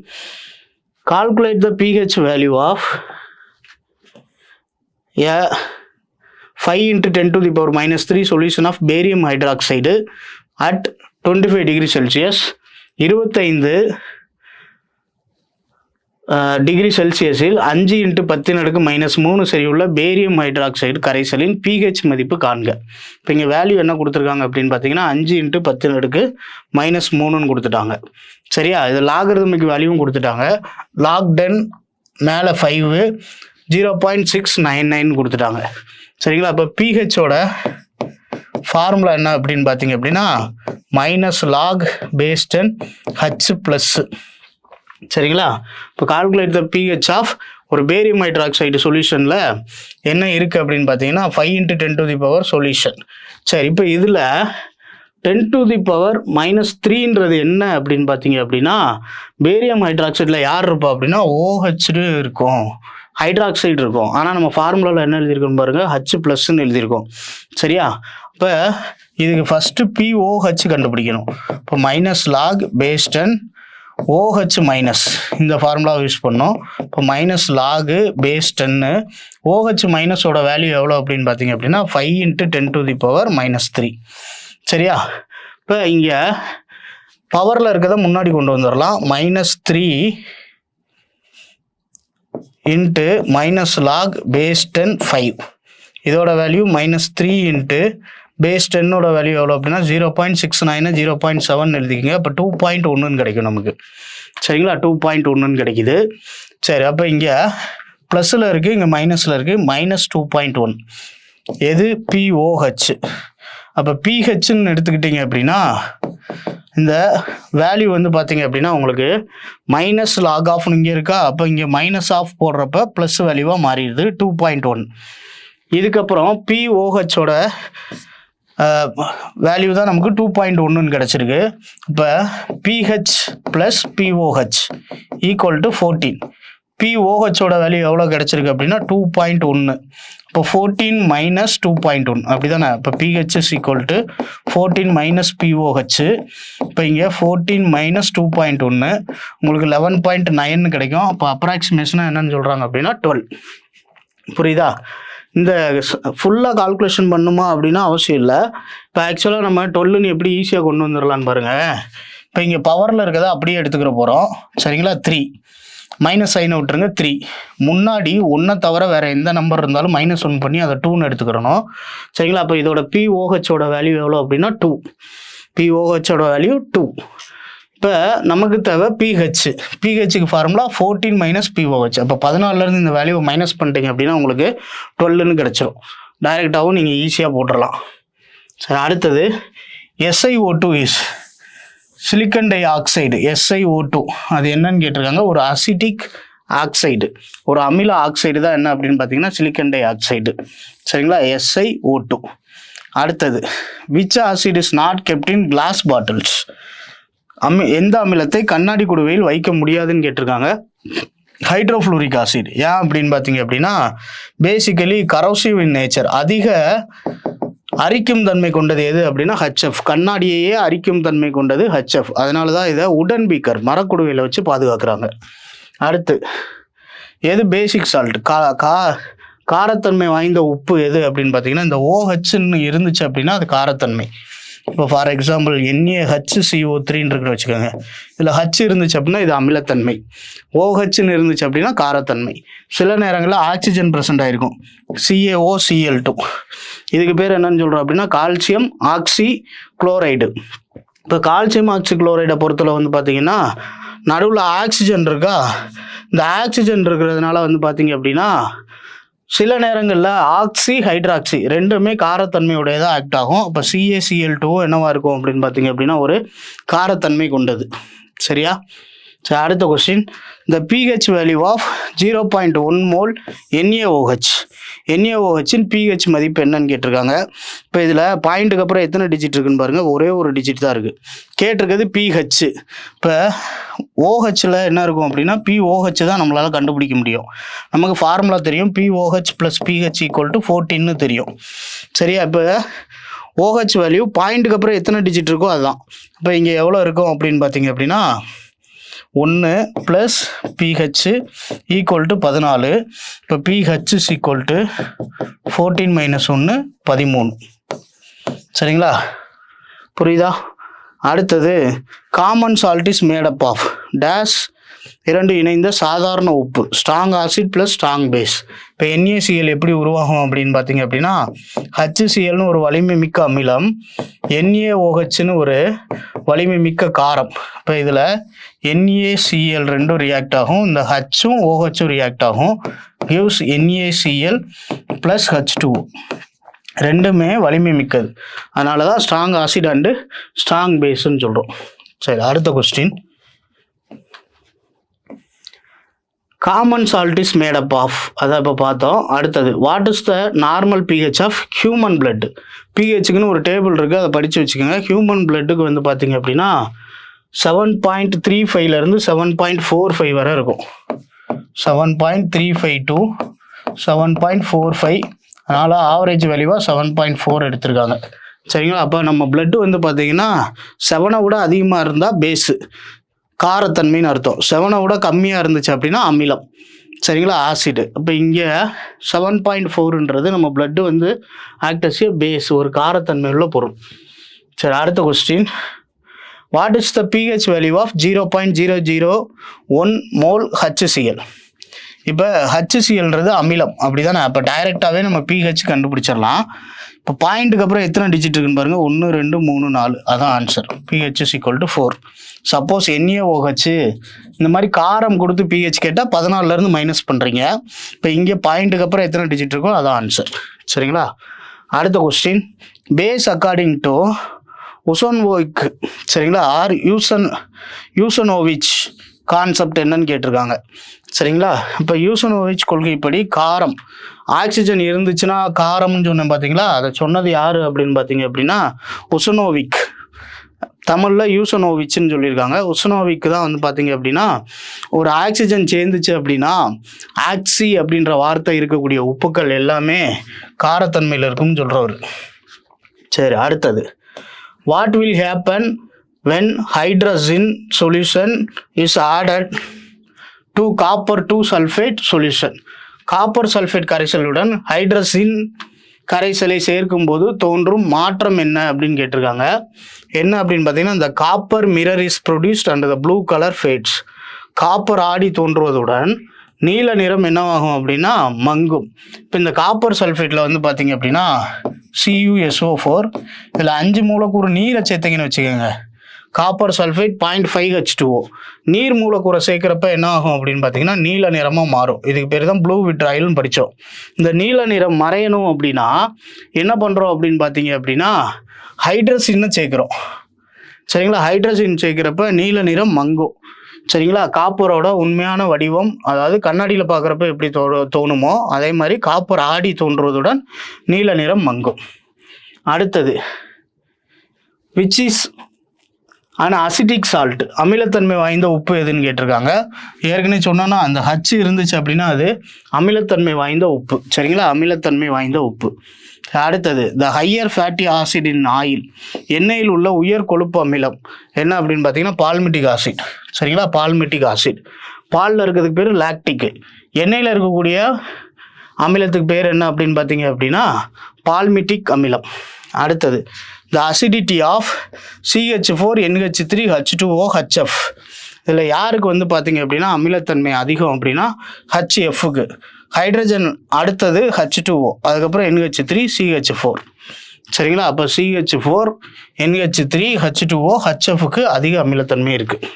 calculate the pH value of a 5 × 10⁻³ solution of barium hydroxide at 25 degree Celsius. 25 degree செல்சியஸில் 5 × 10⁻³ சரியுள்ள பேரியம் ஹைட்ராக்சைடு கரைசலின் pH மதிப்பு காண்க. இப்போ இங்கே வேல்யூ என்ன கொடுத்துருக்காங்க அப்படின்னு பார்த்தீங்கன்னா 5 × 10⁻³ கொடுத்துட்டாங்க. சரியா, இது லாகரிதமிக் வேல்யூவும் கொடுத்துட்டாங்க. log 10 மேலே 5 0.699 கொடுத்துட்டாங்க. சரிங்களா, இப்போ pHோட ஃபார்முலா என்ன அப்படின்னு பார்த்தீங்க அப்படின்னா -log base 10 H+. சரிங்களா, இப்போ கால்குலேட் த pH ஆஃப் ஒரு பேரியம் ஹைட்ராக்சைடு சொல்யூஷனில் என்ன இருக்குது அப்படின்னு பார்த்தீங்கன்னா 5 × 10⁻³ சொல்யூஷன். சரி, இப்போ இதில் 10⁻³ என்ன அப்படின்னு பார்த்தீங்க அப்படின்னா பேரியம் ஹைட்ராக்சைடில் யார் இருப்பா அப்படின்னா OH இருக்கும், ஹைட்ராக்சைடு இருக்கும். ஆனால் நம்ம ஃபார்முலாவில் என்ன எழுதியிருக்கோம் பாருங்கள், H+ன்னு எழுதியிருக்கோம். சரியா, இப்போ இதுக்கு ஃபஸ்ட்டு POH கண்டுபிடிக்கணும். இப்போ -log base 10 OH மைனஸ் இந்த ஃபார்முலாவை யூஸ் பண்ணோம். இப்போ -log base 10 OH மைனஸோட வேல்யூ எவ்வளோ அப்படின்னு பார்த்தீங்க அப்படின்னா 5 × 10⁻³ சரியா, இப்போ இங்கே பவரில் இருக்கிறத முன்னாடி கொண்டு வந்துடலாம். -3 × -log base 10 5 இதோட வேல்யூ -3 × base 10ஓட வேல்யூ எவ்வளோ அப்படின்னா 0.69 0.7 எழுதிக்கிங்க. அப்போ 2.1 கிடைக்கும் நமக்கு. சரிங்களா, 2.1 கிடைக்குது. சரி, அப்போ இங்கே ப்ளஸில் இருக்குது, இங்கே மைனஸில் இருக்குது. -2.1 எது POH. அப்போ pHன்னு எடுத்துக்கிட்டிங்க அப்படின்னா இந்த வேல்யூ வந்து பார்த்தீங்க அப்படின்னா உங்களுக்கு -log ஆஃப் இங்கே இருக்கா, அப்போ இங்கே -ஆஃப் போடுறப்ப ப்ளஸ் வேல்யூவாக மாறிடுது 2.1. இதுக்கப்புறம் POHோட வேல்யூ தான் நமக்கு 2.1 கிடச்சிருக்கு. இப்போ pH + POH = 14. POHோட வேல்யூ எவ்வளோ கிடச்சிருக்கு அப்படின்னா 2.1. இப்போ 14 - 2.1 அப்படி தானே. இப்போ pH = 14 - POH. இப்போ இங்கே 14 - 2.1 உங்களுக்கு 11.9 கிடைக்கும். அப்போ அப்ராக்சிமேஷனாக என்னன்னு சொல்கிறாங்க அப்படின்னா 12. புரியுதா? இந்த ஃபுல்லாக கால்குலேஷன் பண்ணுமா அப்படின்னா அவசியம் இல்லை. இப்போ ஆக்சுவலாக நம்ம 12ன்னு எப்படி ஈஸியாக கொண்டு வந்துடலான்னு பாருங்கள். இப்போ இங்கே பவரில் இருக்கிறத அப்படியே எடுத்துக்கிற போகிறோம். சரிங்களா, 3 மைனஸ் சைனை விட்டுருங்க. 3 முன்னாடி 1 தவிர வேறு எந்த நம்பர் இருந்தாலும் -1 பண்ணி அதை 2ன்னு எடுத்துக்கிறணும். சரிங்களா, அப்போ இதோட POHோட வேல்யூ எவ்வளோ அப்படின்னா 2. POHோட வேல்யூ 2. இப்போ நமக்கு தேவை pHக்கு ஃபார்முலா 14 - POH. அப்போ 14லேருந்து இந்த வேல்யூவை மைனஸ் பண்ணிட்டீங்க அப்படின்னா உங்களுக்கு 12ன்னு கிடச்சிரும். டைரெக்டாகவும் நீங்கள் ஈஸியாக போட்டுடலாம். சரி, அடுத்தது SiO2 is silicon di oxide. SiO2 அது என்னன்னு கேட்டிருக்காங்க. ஒரு அசிட்டிக் ஆக்சைடு, ஒரு அமில ஆக்சைடு தான் என்ன அப்படின்னு பார்த்தீங்கன்னா சிலிக்கன் டை ஆக்சைடு. சரிங்களா, SiO2. அடுத்தது, which acid is not kept in class bottles? எந்த அமிலத்தை கண்ணாடி குடுவையில் வைக்க முடியாதுன்னு கேட்டிருக்காங்க. Hydrofluoric acid. ஏன் அப்படின்னு பார்த்தீங்க அப்படின்னா பேசிக்கலி கரோசிவ் இன் நேச்சர், அதிக அரிக்கும் தன்மை கொண்டது எது அப்படின்னா HF. கண்ணாடியையே அரிக்கும் தன்மை கொண்டது HF. அதனால தான் இதை உடன் பீக்கர் மரக்குடுவையில் வச்சு பாதுகாக்கிறாங்க. அடுத்து, எது பேசிக் சால்ட்? காரத்தன்மை வாய்ந்த உப்பு எது அப்படின்னு பார்த்தீங்கன்னா இந்த OHன்னு இருந்துச்சு அப்படின்னா அது காரத்தன்மை. இப்போ ஃபார் எக்ஸாம்பிள் NaHCO3 இருக்கிற வச்சுக்கோங்க. இதில் H இருந்துச்சு அப்படின்னா இது அமிலத்தன்மை, OHன்னு இருந்துச்சு அப்படின்னா காரத்தன்மை. சில நேரங்களில் ஆக்சிஜன் ப்ரெசென்ட் ஆகிருக்கும், CaOCl2. இதுக்கு பேர் என்னன்னு சொல்கிறோம் அப்படின்னா கால்சியம் ஆக்சி குளோரைடு. இப்போ கால்சியம் ஆக்சி குளோரைடை பொறுத்தல வந்து பார்த்தீங்கன்னா நடுவில் ஆக்சிஜன் இருக்கா, இந்த ஆக்சிஜன் இருக்கிறதுனால வந்து பார்த்தீங்க அப்படின்னா சில நேரங்களில் ஆக்சி ஹைட்ராக்சி ரெண்டுமே காரத்தன்மையுடையதாக ஆக்ட் ஆகும். அப்போ CaCl2 என்னவா இருக்கும் அப்படின்னு பார்த்தீங்க அப்படின்னா ஒரு காரத்தன்மை கொண்டது. சரியா? சரி, அடுத்த question, the pH value of 0.1 mol NaOH. NaOHன் pH மதிப்பு என்னன்னு கேட்டிருக்காங்க. இப்போ இதில் பாயிண்ட்டுக்கு அப்புறம் எத்தனை டிஜிட் இருக்குன்னு பாருங்கள், ஒரே ஒரு டிஜிட் தான் இருக்குது. கேட்டிருக்கிறது pH. இப்போ OHல என்ன இருக்கும் அப்படின்னா POH தான் நம்மளால் கண்டுபிடிக்க முடியும். நமக்கு ஃபார்முலா தெரியும், POH + pH = 14 தெரியும். சரியா? இப்போ OH வேல்யூ பாயிண்ட்டுக்கு அப்புறம் எத்தனை டிஜிட் இருக்கோ அதுதான். இப்போ இங்கே எவ்வளோ இருக்கும் அப்படின்னு பார்த்தீங்க அப்படின்னா 1 + pH = 14. இப்போ pH = 14 - 1 13. சரிங்களா? புரியுதா? அடுத்தது, common salt is made up of dash, இரண்டு இணைந்த சாதாரண உப்பு, ஸ்ட்ராங் ஆசிட் + ஸ்ட்ராங் பேஸ். இப்போ NaCl எப்படி உருவாகும் அப்படின்னு பார்த்தீங்க அப்படின்னா HClன்னு ஒரு வலிமை மிக்க அமிலம், NaOHன்னு ஒரு வலிமை மிக்க காரம். இப்போ இதில் NaCl ரெண்டும் ரியாக்ட் ஆகும், இந்த Hம் OHம் ரியாக்ட் ஆகும், gives NaCl + H2O. ரெண்டுமே வலிமை மிக்கது, அதனால தான் ஸ்ட்ராங் ஆசிட் அண்டு ஸ்ட்ராங் பேஸ்ன்னு சொல்கிறோம். சரி, அடுத்த question, common salt is made up of, அதை இப்போ பார்த்தோம். அடுத்தது, what is the normal pH of human blood? pHக்குன்னு ஒரு டேபிள் இருக்குது, அதை படித்து வச்சுக்கோங்க. ஹியூமன் பிளட்டுக்கு வந்து பார்த்தீங்க அப்படின்னா 7.35 7.45 வரை இருக்கும். 7.35 to 7.45, அதனால் ஆவரேஜ் வேல்யூவாக 7.4 எடுத்திருக்காங்க. சரிங்களா? அப்போ நம்ம பிளட்டு வந்து பார்த்தீங்கன்னா 7 விட அதிகமாக இருந்தால் பேஸு காரத்தன்மைன்னு அர்த்தம், 7 விட கம்மியாக இருந்துச்சு அப்படின்னா அமிலம். சரிங்களா, ஆசிடு. அப்போ இங்கே 7.4ன்றது நம்ம பிளட்டு வந்து ஆக்ட் அஸ் எ பேஸ், ஒரு காரத்தன்மை உள்ள பொருள். சரி, அடுத்த question, what is the pH value of 0.001 mol HCl? இப்போ HClன்றது அமிலம், அப்படி தானே? அப்போ டைரெக்டாகவே நம்ம pH கண்டுபிடிச்சிடலாம். இப்போ பாயிண்ட்டுக்கு அப்புறம் எத்தனை டிஜிட் இருக்குன்னு பாருங்கள், 1 2 3 4, அதான் ஆன்சர். pH = 4. சப்போஸ் NaOH இந்த மாதிரி காரம் கொடுத்து pH கேட்டால் 14லேருந்து மைனஸ் பண்ணுறீங்க. இப்போ இங்கே பாயிண்ட்டுக்கு அப்புறம் எத்தனை டிஜிட் இருக்கோ அதான் ஆன்சர். சரிங்களா? அடுத்த கொஸ்டின், பேஸ் அக்கார்டிங் டு உசோன்வோவிக், சரிங்களா, ஆர் யூசனோவிச் கான்செப்ட் என்னன்னு கேட்டிருக்காங்க. சரிங்களா? இப்போ யூசனோவிச் கொள்கைப்படி காரம், ஆக்சிஜன் இருந்துச்சுன்னா காரம்னு சொன்னேன் பார்த்தீங்களா, அதை சொன்னது யார் அப்படின்னு பார்த்தீங்க அப்படின்னா உசனோவிக். தமிழில் யூசனோவிச்னு சொல்லியிருக்காங்க. உசனோவிக் தான் வந்து பார்த்தீங்க அப்படின்னா ஒரு ஆக்சிஜன் சேர்ந்துச்சு அப்படின்னா ஆக்சி அப்படின்ற வார்த்தை இருக்கக்கூடிய உப்புக்கள் எல்லாமே காரத்தன்மையில் இருக்கும்னு சொல்கிறவர். சரி, அடுத்தது, what will happen when hydrazine solution is added to copper 2 sulfate solution? Copper sulphate கரைசலுடன் ஹைட்ரசின் கரைசலை சேர்க்கும் போது தோன்றும் மாற்றம் என்ன அப்படின்னு கேட்டிருக்காங்க. என்ன அப்படின்னு பார்த்தீங்கன்னா இந்த copper mirror is produced and the blue colour fats. Copper ஆடி தோன்றுவதுடன் நீல நிறம் என்னவாகும் அப்படின்னா மங்கும். இப்போ இந்த காப்பர் சல்ஃபேட்டில் வந்து பார்த்தீங்க அப்படின்னா CuSO4, இதில் 5 மூலக்கூறு நீரை சேர்த்தீங்கன்னு வச்சுக்கோங்க, காப்பர் சல்ஃபேட் 0.5H2O. நீர் மூலக்கூறை சேர்க்குறப்ப என்ன ஆகும் அப்படின்னு பார்த்தீங்கன்னா நீல நிறமாக மாறும். இதுக்கு பேர் தான் ப்ளூ விட்ராயில்னு படித்தோம். இந்த நீல நிறம் மறையணும் அப்படின்னா என்ன பண்ணுறோம் அப்படின்னு பார்த்தீங்க அப்படின்னா ஹைட்ரஜனை சேர்க்குறோம். சரிங்களா, ஹைட்ரஜன் சேர்க்குறப்ப நீல நிறம் மங்கும். சரிங்களா, காப்பரோட உண்மையான வடிவம், அதாவது கண்ணாடியில் பார்க்குறப்ப எப்படி தோணுமோ அதே மாதிரி காப்பர் ஆடி தோன்றுவதுடன் நீல நிறம் மங்கும். அடுத்தது which is an acetic salt, அமிலத்தன்மை வாய்ந்த உப்பு எதுன்னு கேட்டிருக்காங்க. ஏற்கனவே சொன்னோன்னா அந்த ஹச் இருந்துச்சு அப்படின்னா அது அமிலத்தன்மை வாய்ந்த உப்பு. சரிங்களா, அமிலத்தன்மை வாய்ந்த உப்பு. அடுத்தது the higher fatty acid in oil, எண்ணெயில் உள்ள உயர் கொழுப்பு அமிலம் என்ன அப்படின்னு பார்த்தீங்கன்னா பால்மிட்டிக் ஆசிட். சரிங்களா, பால்மிட்டிக் ஆசிட். பாலில் இருக்கிறதுக்கு பேர் லாக்டிக், எண்ணெயில் இருக்கக்கூடிய அமிலத்துக்கு பேர் என்ன அப்படின்னு பார்த்தீங்க அப்படின்னா பால்மிட்டிக் அமிலம். அடுத்தது த acidity of CH4 NH3 H2O HF, இதில் யாருக்கு வந்து பார்த்தீங்க அப்படின்னா அமிலத்தன்மை அதிகம் அப்படின்னா HFக்கு. ஹைட்ரஜன் அடுத்தது H2O, அதுக்கப்புறம் NH3 CH4. சரிங்களா, அப்போ CH4 NH3 H2O HFக்கு அதிக அமிலத்தன்மை இருக்குது.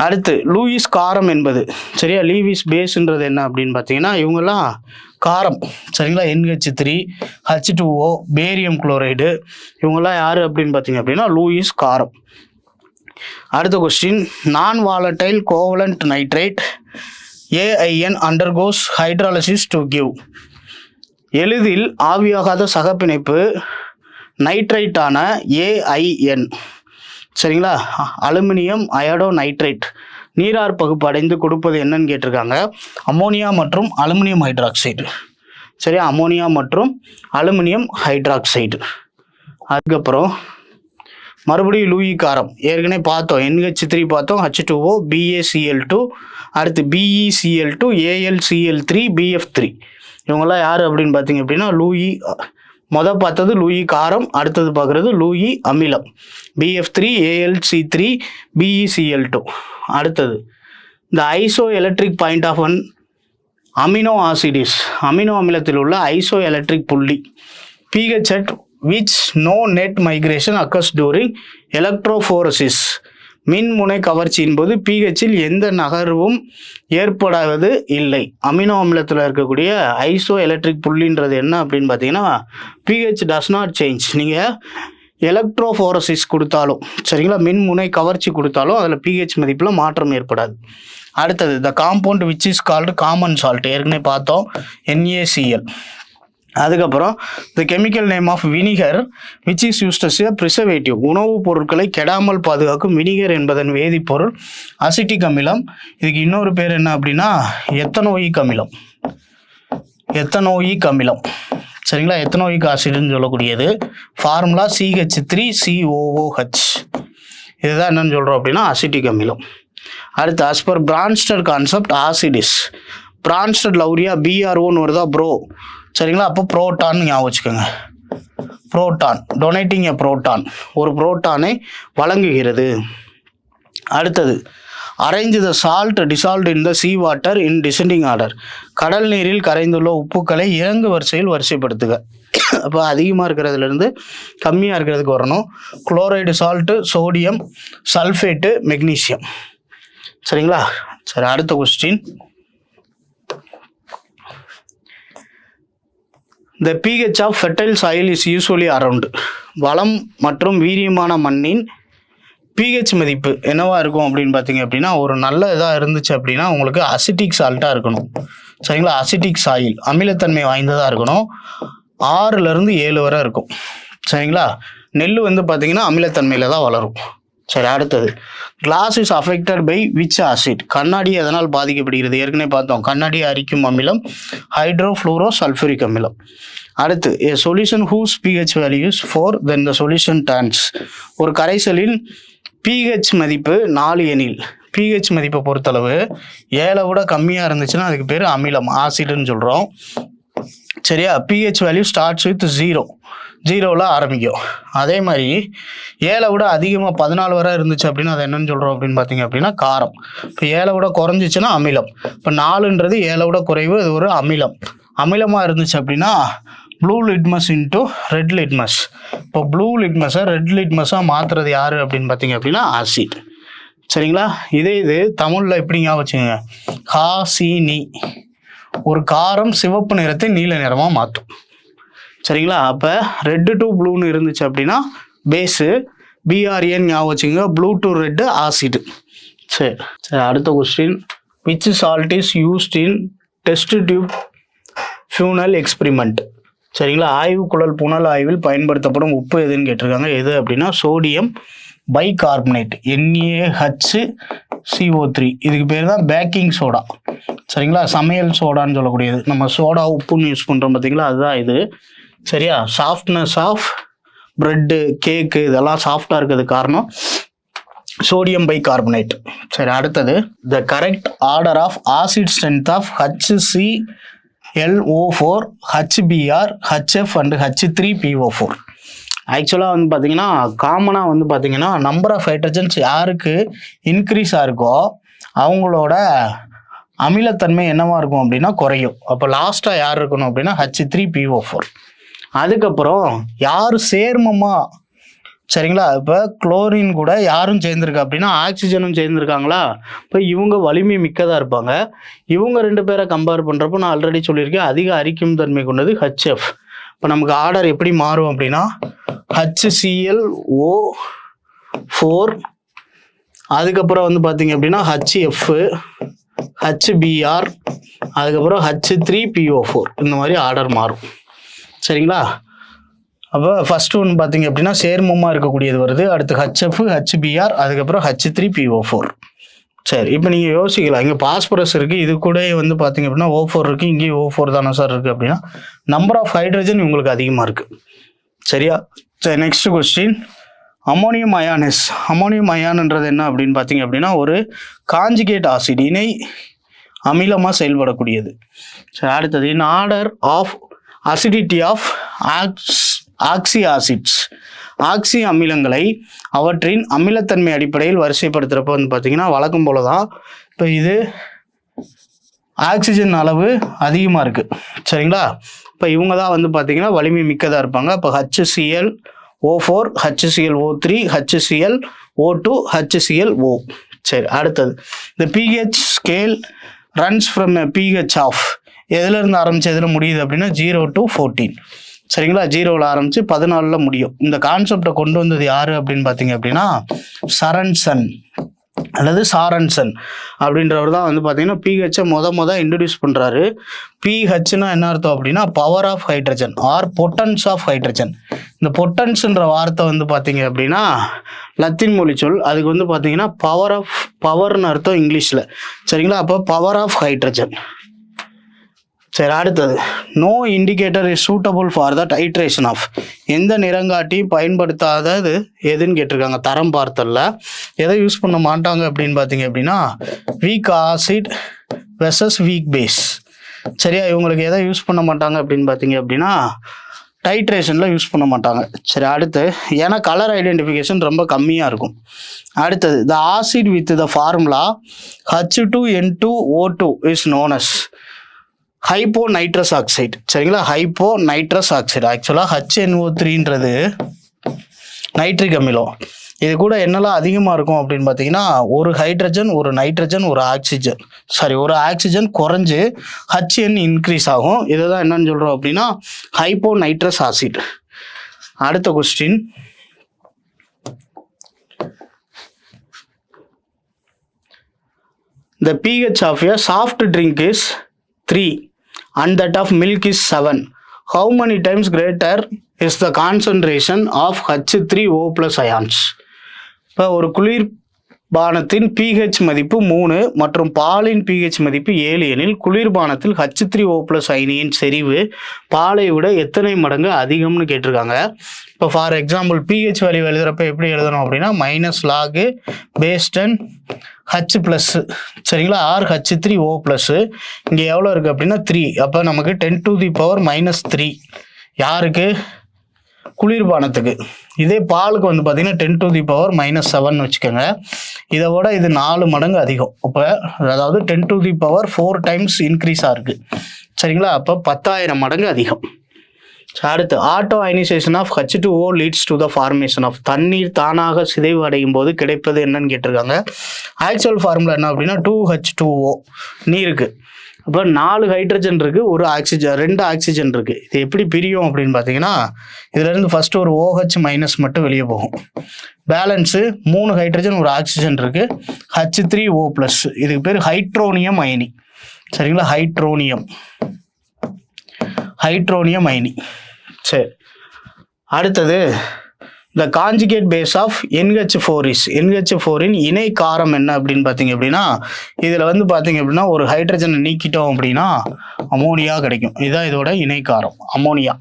அடுத்து லூயிஸ் காரம் என்பது, சரியா, லூயிஸ் பேஸ்ன்றது என்ன அப்படின்னு பார்த்தீங்கன்னா இவங்கெல்லாம் காரம். சரிங்களா, NH3 H2O பேரியம் குளோரைடு இவங்கெல்லாம் யார் அப்படின்னு பார்த்தீங்க அப்படின்னா லூயிஸ் காரம். அடுத்த கொஸ்டின், நான் volatile covalent nitrate AIN undergoes hydrolysis to give, எளிதில் ஆவியாகாத சகப்பிணைப்பு நைட்ரைட்டான AIN, சரிங்களா, அலுமினியம் அயோடோ நைட்ரேட் நீரார் பகுப்பு அடைந்து கொடுப்பது என்னன்னு கேட்டிருக்காங்க. அமோனியா மற்றும் அலுமினியம் ஹைட்ராக்சைடு. சரியா, அமோனியா மற்றும் அலுமினியம் ஹைட்ராக்சைடு. அதுக்கப்புறம் மறுபடியும் லூயி காரம் ஏற்கனவே பார்த்தோம். NH3 பார்த்தோம், H2O BaCl2, அடுத்து BeCl2 AlCl3 BF3 இவங்கெல்லாம் யார் அப்படின்னு பார்த்தீங்க அப்படின்னா லூயி. பார்த்தது லூயி காரம், அடுத்தது பார்க்குறது லூயி அமிலம் BF3 AlC3 BeCl2. அடுத்தது இந்த isoelectric point of an amino acids, amino அமிலத்தில் உள்ள ஐசோ எலக்ட்ரிக் புள்ளி pH at which no net migration occurs during electrophoresis, மின்முனை கவர்ச்சியின் போது pHல் எந்த நகர்வும் ஏற்படாவது இல்லை. அமினோ அமிலத்தில் இருக்கக்கூடிய ஐசோ எலக்ட்ரிக் புள்ளின்றது என்ன அப்படின்னு பார்த்தீங்கன்னா pH does not change. நீங்கள் எலக்ட்ரோஃபோரசிஸ் கொடுத்தாலும் சரிங்களா, மின்முனை கவர்ச்சி கொடுத்தாலும் அதில் pH மதிப்பில் மாற்றம் ஏற்படாது. அடுத்தது the compound which is called common salt, ஏற்கனவே பார்த்தோம் NaCl. அதுக்கப்புறம் the chemical name of vinegar which is used as a preservative, உணவுப் பொருட்களை கெடாமல் பாதுகாக்கும் வினிகர் என்பதன் வேதிப்பொருள் அசிட்டிக் அமிலம். இதுக்கு இன்னொரு பேர் என்ன அப்படின்னா எத்தனோயிக் அமிலம். எத்தனோயிக் அமிலம், சரிங்களா, எத்தனோயிக் ஆசிட்னு சொல்லக்கூடியது. Formula CH3COOH. இதுதான் என்னன்னு சொல்கிறோம் அப்படின்னா அசிட்டிக் அமிலம். அடுத்து ஆஸ்பர் பிரான்ஸ்டட் கான்செப்ட் ஆசிடிஸ், பிரான்ஸ்டட் லௌரியா BROன்னு வருதா ப்ரோ, சரிங்களா, அப்போ புரோட்டான் ஞாபகம் வச்சுக்கோங்க. புரோட்டான் டொனேட்டிங் எ புரோட்டான், ஒரு புரோட்டானை வழங்குகிறது. அடுத்தது arrange the salt dissolved in the sea water in descending order, கடல் நீரில் கரைந்துள்ள உப்புக்களை இறங்கு வரிசையில் வரிசைப்படுத்துக. அப்போ அதிகமாக இருக்கிறதுலேருந்து கம்மியாக இருக்கிறதுக்கு வரணும். Chloride salt, sodium, sulphate, magnesium. சரிங்களா, சரி, அடுத்த question. The pH of fertile soil is usually around, வளம் மற்றும் வீரியமான மண்ணின் pH மதிப்பு என்னவா இருக்கும் அப்படின்னு பார்த்தீங்க அப்படின்னா ஒரு நல்ல இதாக இருந்துச்சு அப்படின்னா உங்களுக்கு அசிட்டிக் சால்ட்டாக இருக்கணும். சரிங்களா, அசிட்டிக் சாயில் அமிலத்தன்மை வாய்ந்ததாக இருக்கணும். 6-7 வரை இருக்கும். சரிங்களா, நெல் வந்து பார்த்தீங்கன்னா அமிலத்தன்மையில் தான் வளரும். சரி, அடுத்தது glass is affected by which acid, கண்ணாடி எதனால் பாதிக்கப்படுகிறது, ஏற்கனவே பார்த்தோம். கண்ணாடி அரிக்கும் அமிலம் ஹைட்ரோஃப்ளூரோ சல்ஃபூரிக் அமிலம். அடுத்து a solution whose pH value is 4 then the solution turns, ஒரு கரைசலின் pH மதிப்பு 4 எனில் pH மதிப்பை பொறுத்தளவு 7 விட கம்மியாக இருந்துச்சுன்னா அதுக்கு பேர் அமிலம், ஆசிட்னு சொல்கிறோம். சரியா, pH வேல்யூ ஸ்டார்ட்ஸ் வித் 0வில் ஆரம்பிக்கும். அதே மாதிரி 7 விட அதிகமாக 14 வரை இருந்துச்சு அப்படின்னா அது என்னன்னு சொல்கிறோம் அப்படின்னு பார்த்தீங்க அப்படின்னா காரம். இப்போ 7 விட குறைஞ்சிச்சுன்னா அமிலம். இப்போ 4ன்றது 7 விட குறைவு, அது ஒரு அமிலம். அமிலமாக இருந்துச்சு அப்படின்னா blue litmus into red litmus. இப்போ ப்ளூ லிட்மஸை ரெட் லிட்மஸாக மாற்றுறது யார் அப்படின்னு பார்த்தீங்க அப்படின்னா ஆசிட். சரிங்களா? இது தமிழில் எப்படிங்க வச்சுங்க, காசினி. ஒரு காரம் சிவப்பு நிறத்தை நீல நிறமாக மாற்றும். சரிங்களா? அப்போ ரெட்டு டு ப்ளூன்னு இருந்துச்சு அப்படின்னா பேஸு, பிஆர்ஏன்னு ஞாபகம் வச்சுங்க, ப்ளூ டு ரெட்டு ஆசிட். சரி, அடுத்த question, which salt is used in test tube funeral experiment. சரிங்களா? ஆய்வுக்குழல் புனல் ஆய்வில் பயன்படுத்தப்படும் உப்பு எதுன்னு கேட்டிருக்காங்க. எது அப்படின்னா சோடியம் பைகார்பனேட், NaHCO3. இதுக்கு பேர் தான் பேக்கிங் சோடா. சரிங்களா? சமையல் சோடான்னு சொல்லக்கூடியது. நம்ம சோடா உப்புன்னு யூஸ் பண்ணுறோம் பார்த்தீங்களா, அதுதான் இது. சரியா? சாஃப்ட்னஸ் ஆஃப் ப்ரெட்டு, கேக்கு இதெல்லாம் சாஃப்டாக இருக்கிறது காரணம் சோடியம் பைகார்பனேட். சரி, அடுத்தது, the correct order of acid strength of HClO4, HBr, HF and H3PO4. ஆக்சுவலாக வந்து பார்த்தீங்கன்னா காமனாக வந்து பார்த்தீங்கன்னா நம்பர் ஆஃப் ஹைட்ரஜன்ஸ் யாருக்கு இன்க்ரீஸாக இருக்கோ அவங்களோட அமிலத்தன்மை என்னவா இருக்கும் அப்படின்னா குறையும். அப்போ லாஸ்ட்டாக யார் இருக்கணும் அப்படின்னா H3PO4. அதுக்கப்புறம் யார் சேர்மமாக, சரிங்களா, இப்போ குளோரின் கூட யாரும் சேர்ந்துருக்கா அப்படின்னா ஆக்சிஜனும் சேர்ந்துருக்காங்களா, இப்போ இவங்க வலிமை மிக்கதாக இருப்பாங்க. இவங்க ரெண்டு பேரை கம்பேர் பண்ணுறப்போ நான் ஆல்ரெடி சொல்லியிருக்கேன், அதிக அரிக்கும் தன்மை கொண்டது HF. இப்போ நமக்கு ஆர்டர் எப்படி மாறும் அப்படின்னா HClO4, அதுக்கப்புறம் வந்து பார்த்தீங்க அப்படின்னா HF, HBr, அதுக்கப்புறம் H3PO4, இந்த மாதிரி ஆர்டர் மாறும். சரிங்களா? அப்போ ஃபர்ஸ்ட் ஒன்று பார்த்தீங்க அப்படின்னா சேர்மமாக இருக்கக்கூடியது வருது, அடுத்து HF, HBr, அதுக்கப்புறம் H3PO4. சரி, இப்போ நீங்கள் யோசிக்கலாம், இங்கே பாஸ்பரஸ் இருக்குது, இது கூட வந்து பார்த்தீங்க அப்படின்னா O4 இருக்குது, இங்கேயும் O4 தானே சார் இருக்குது அப்படின்னா நம்பர் ஆஃப் ஹைட்ரஜன் உங்களுக்கு அதிகமாக இருக்குது. சரியா? சரி, நெக்ஸ்ட் கொஸ்டின், அமோனியம் அயானிஸ். அமோனியம் அயான்ன்றது என்ன அப்படின்னு பார்த்தீங்க அப்படின்னா ஒரு காஞ்சுகேட் ஆசிட், இணை அமிலமாக செயல்படக்கூடியது. சரி, அடுத்தது, in order of acidity of oxy acids. Oxy அமிலங்களை அவற்றின் அமிலத்தன்மை அடிப்படையில் வரிசைப்படுத்துகிறப்ப வந்து பார்த்தீங்கன்னா வழக்கம் போல தான். இப்போ இது ஆக்சிஜன் அளவு அதிகமாக இருக்குது. சரிங்களா? இப்போ இவங்க தான் வந்து பார்த்தீங்கன்னா வலிமை மிக்கதாக இருப்பாங்க. இப்போ HClO4, HClO3, HClO2, HClO. சரி, அடுத்தது, இந்த pH scale runs from pH of, எதுலேருந்து ஆரம்பிச்சு எதில் முடியுது அப்படின்னா 0 to 14. சரிங்களா? 0ல் ஆரம்பித்து 14ல் முடியும். இந்த கான்செப்டை கொண்டு வந்தது யார் அப்படின்னு பார்த்தீங்க அப்படின்னா சரன்சன் அல்லது சாரன்சன் அப்படின்றவர் தான் வந்து பார்த்தீங்கன்னா pH இன்ட்ரடியூஸ் பண்ணுறாரு. pHனா என்ன அர்த்தம் அப்படின்னா power of hydrogen or potence of hydrogen. இந்த பொட்டன்ஸ்ன்ற வார்த்தை வந்து பார்த்தீங்க அப்படின்னா லத்தீன் மொழி சொல். அதுக்கு வந்து பார்த்தீங்கன்னா பவர்னு அர்த்தம் இங்கிலீஷில். சரிங்களா? அப்போ பவர் ஆஃப் ஹைட்ரஜன். சரி, அடுத்தது, no indicator is suitable for the titration of. எந்த நிறங்காட்டியும் பயன்படுத்தாதது எதுன்னு கேட்டிருக்காங்க. தரம் பார்த்தல்ல எதை யூஸ் பண்ண மாட்டாங்க அப்படின்னு பார்த்தீங்க அப்படின்னா weak acid versus weak base. சரியா? இவங்களுக்கு எதை யூஸ் பண்ண மாட்டாங்க அப்படின்னு பார்த்தீங்க அப்படின்னா டைட்ரேஷனில் யூஸ் பண்ண மாட்டாங்க. சரி, அடுத்து, ஏன்னா கலர் ஐடென்டிஃபிகேஷன் ரொம்ப கம்மியாக இருக்கும். அடுத்தது, the acid with the formula H2N2O2 is known as hypo nitrous oxide. சரிங்களா? Hypo nitrous oxide. ஆக்சுவலாக HNO3ன்றது நைட்ரிக் அமிலம். இது கூட என்னெல்லாம் அதிகமாக இருக்கும் அப்படின்னு பார்த்தீங்கன்னா ஒரு ஹைட்ரஜன், ஒரு நைட்ரஜன், ஒரு ஆக்சிஜன் குறைஞ்சு HN இன்க்ரீஸ் ஆகும். இதை தான் என்னன்னு சொல்கிறோம் அப்படின்னா ஹைப்போ நைட்ரஸ் ஆசிட். அடுத்த question, the pH of a soft drink is 3 and that of milk is 7. How many times greater is the concentration of H3O plus ions? இப்போ ஒரு குளிர்பானத்தின் pH மதிப்பு 3 மற்றும் பாலின் pH மதிப்பு 7 எனில் குளிர்பானத்தில் H3O plus அயனியின் செறிவு பாலை விட எத்தனை மடங்கு அதிகம்னு கேட்டிருக்காங்க. இப்போ ஃபார் எக்ஸாம்பிள் pH வேல்யூ எழுதுறப்ப எப்படி எழுதணும் அப்படின்னா -log base 10 H ப்ளஸ், சரிங்களா, ஆர் H3O ப்ளஸ். இங்கே எவ்வளோ இருக்குது அப்படின்னா 3. அப்போ நமக்கு 10⁻³ யாருக்கு? குளிர்பானத்துக்கு. இதே பாலுக்கு வந்து பார்த்தீங்கன்னா 10⁻⁻7 வச்சுக்கோங்க. இதை விட இது 4 மடங்கு அதிகம். அப்போ அதாவது 10⁻⁴ டைம்ஸ் இன்க்ரீஸாக இருக்குது. சரிங்களா? அப்போ 10,000 மடங்கு அதிகம். அடுத்து auto ionisation of H2O leads to the formation of தண்ணீர் தானாக சிதைவு அடையும் போது கிடைப்பது என்னன்னு கேட்டிருக்காங்க. ஆக்சுவல் ஃபார்முலா என்ன அப்படின்னா 2H2O நீருக்கு. அப்போ 4 ஹைட்ரஜன் இருக்குது, ஒரு ஆக்சிஜன், 2 ஆக்சிஜன் இருக்குது. இது எப்படி பிரியும் அப்படின்னு பார்த்தீங்கன்னா இதுலேருந்து ஃபஸ்ட்டு ஒரு OH மைனஸ் மட்டும் வெளியே போகும். பேலன்ஸு 3 ஹைட்ரஜன் ஒரு ஆக்சிஜன் இருக்குது, H3O+. இதுக்கு பேர் ஹைட்ரோனியம் அயனி. சரிங்களா, ஹைட்ரோனியம் அயனி. சரி, அடுத்தது த காஞ்சுகேட் பேஸ் ஆஃப் NH4 இணை காரம் என்ன அப்படின்னு பார்த்தீங்க அப்படின்னா இதில் வந்து பார்த்தீங்க அப்படின்னா ஒரு ஹைட்ரஜனை நீக்கிட்டோம் அப்படின்னா அமோனியா கிடைக்கும். இதுதான் இதோட இணை காரம், அமோனியா.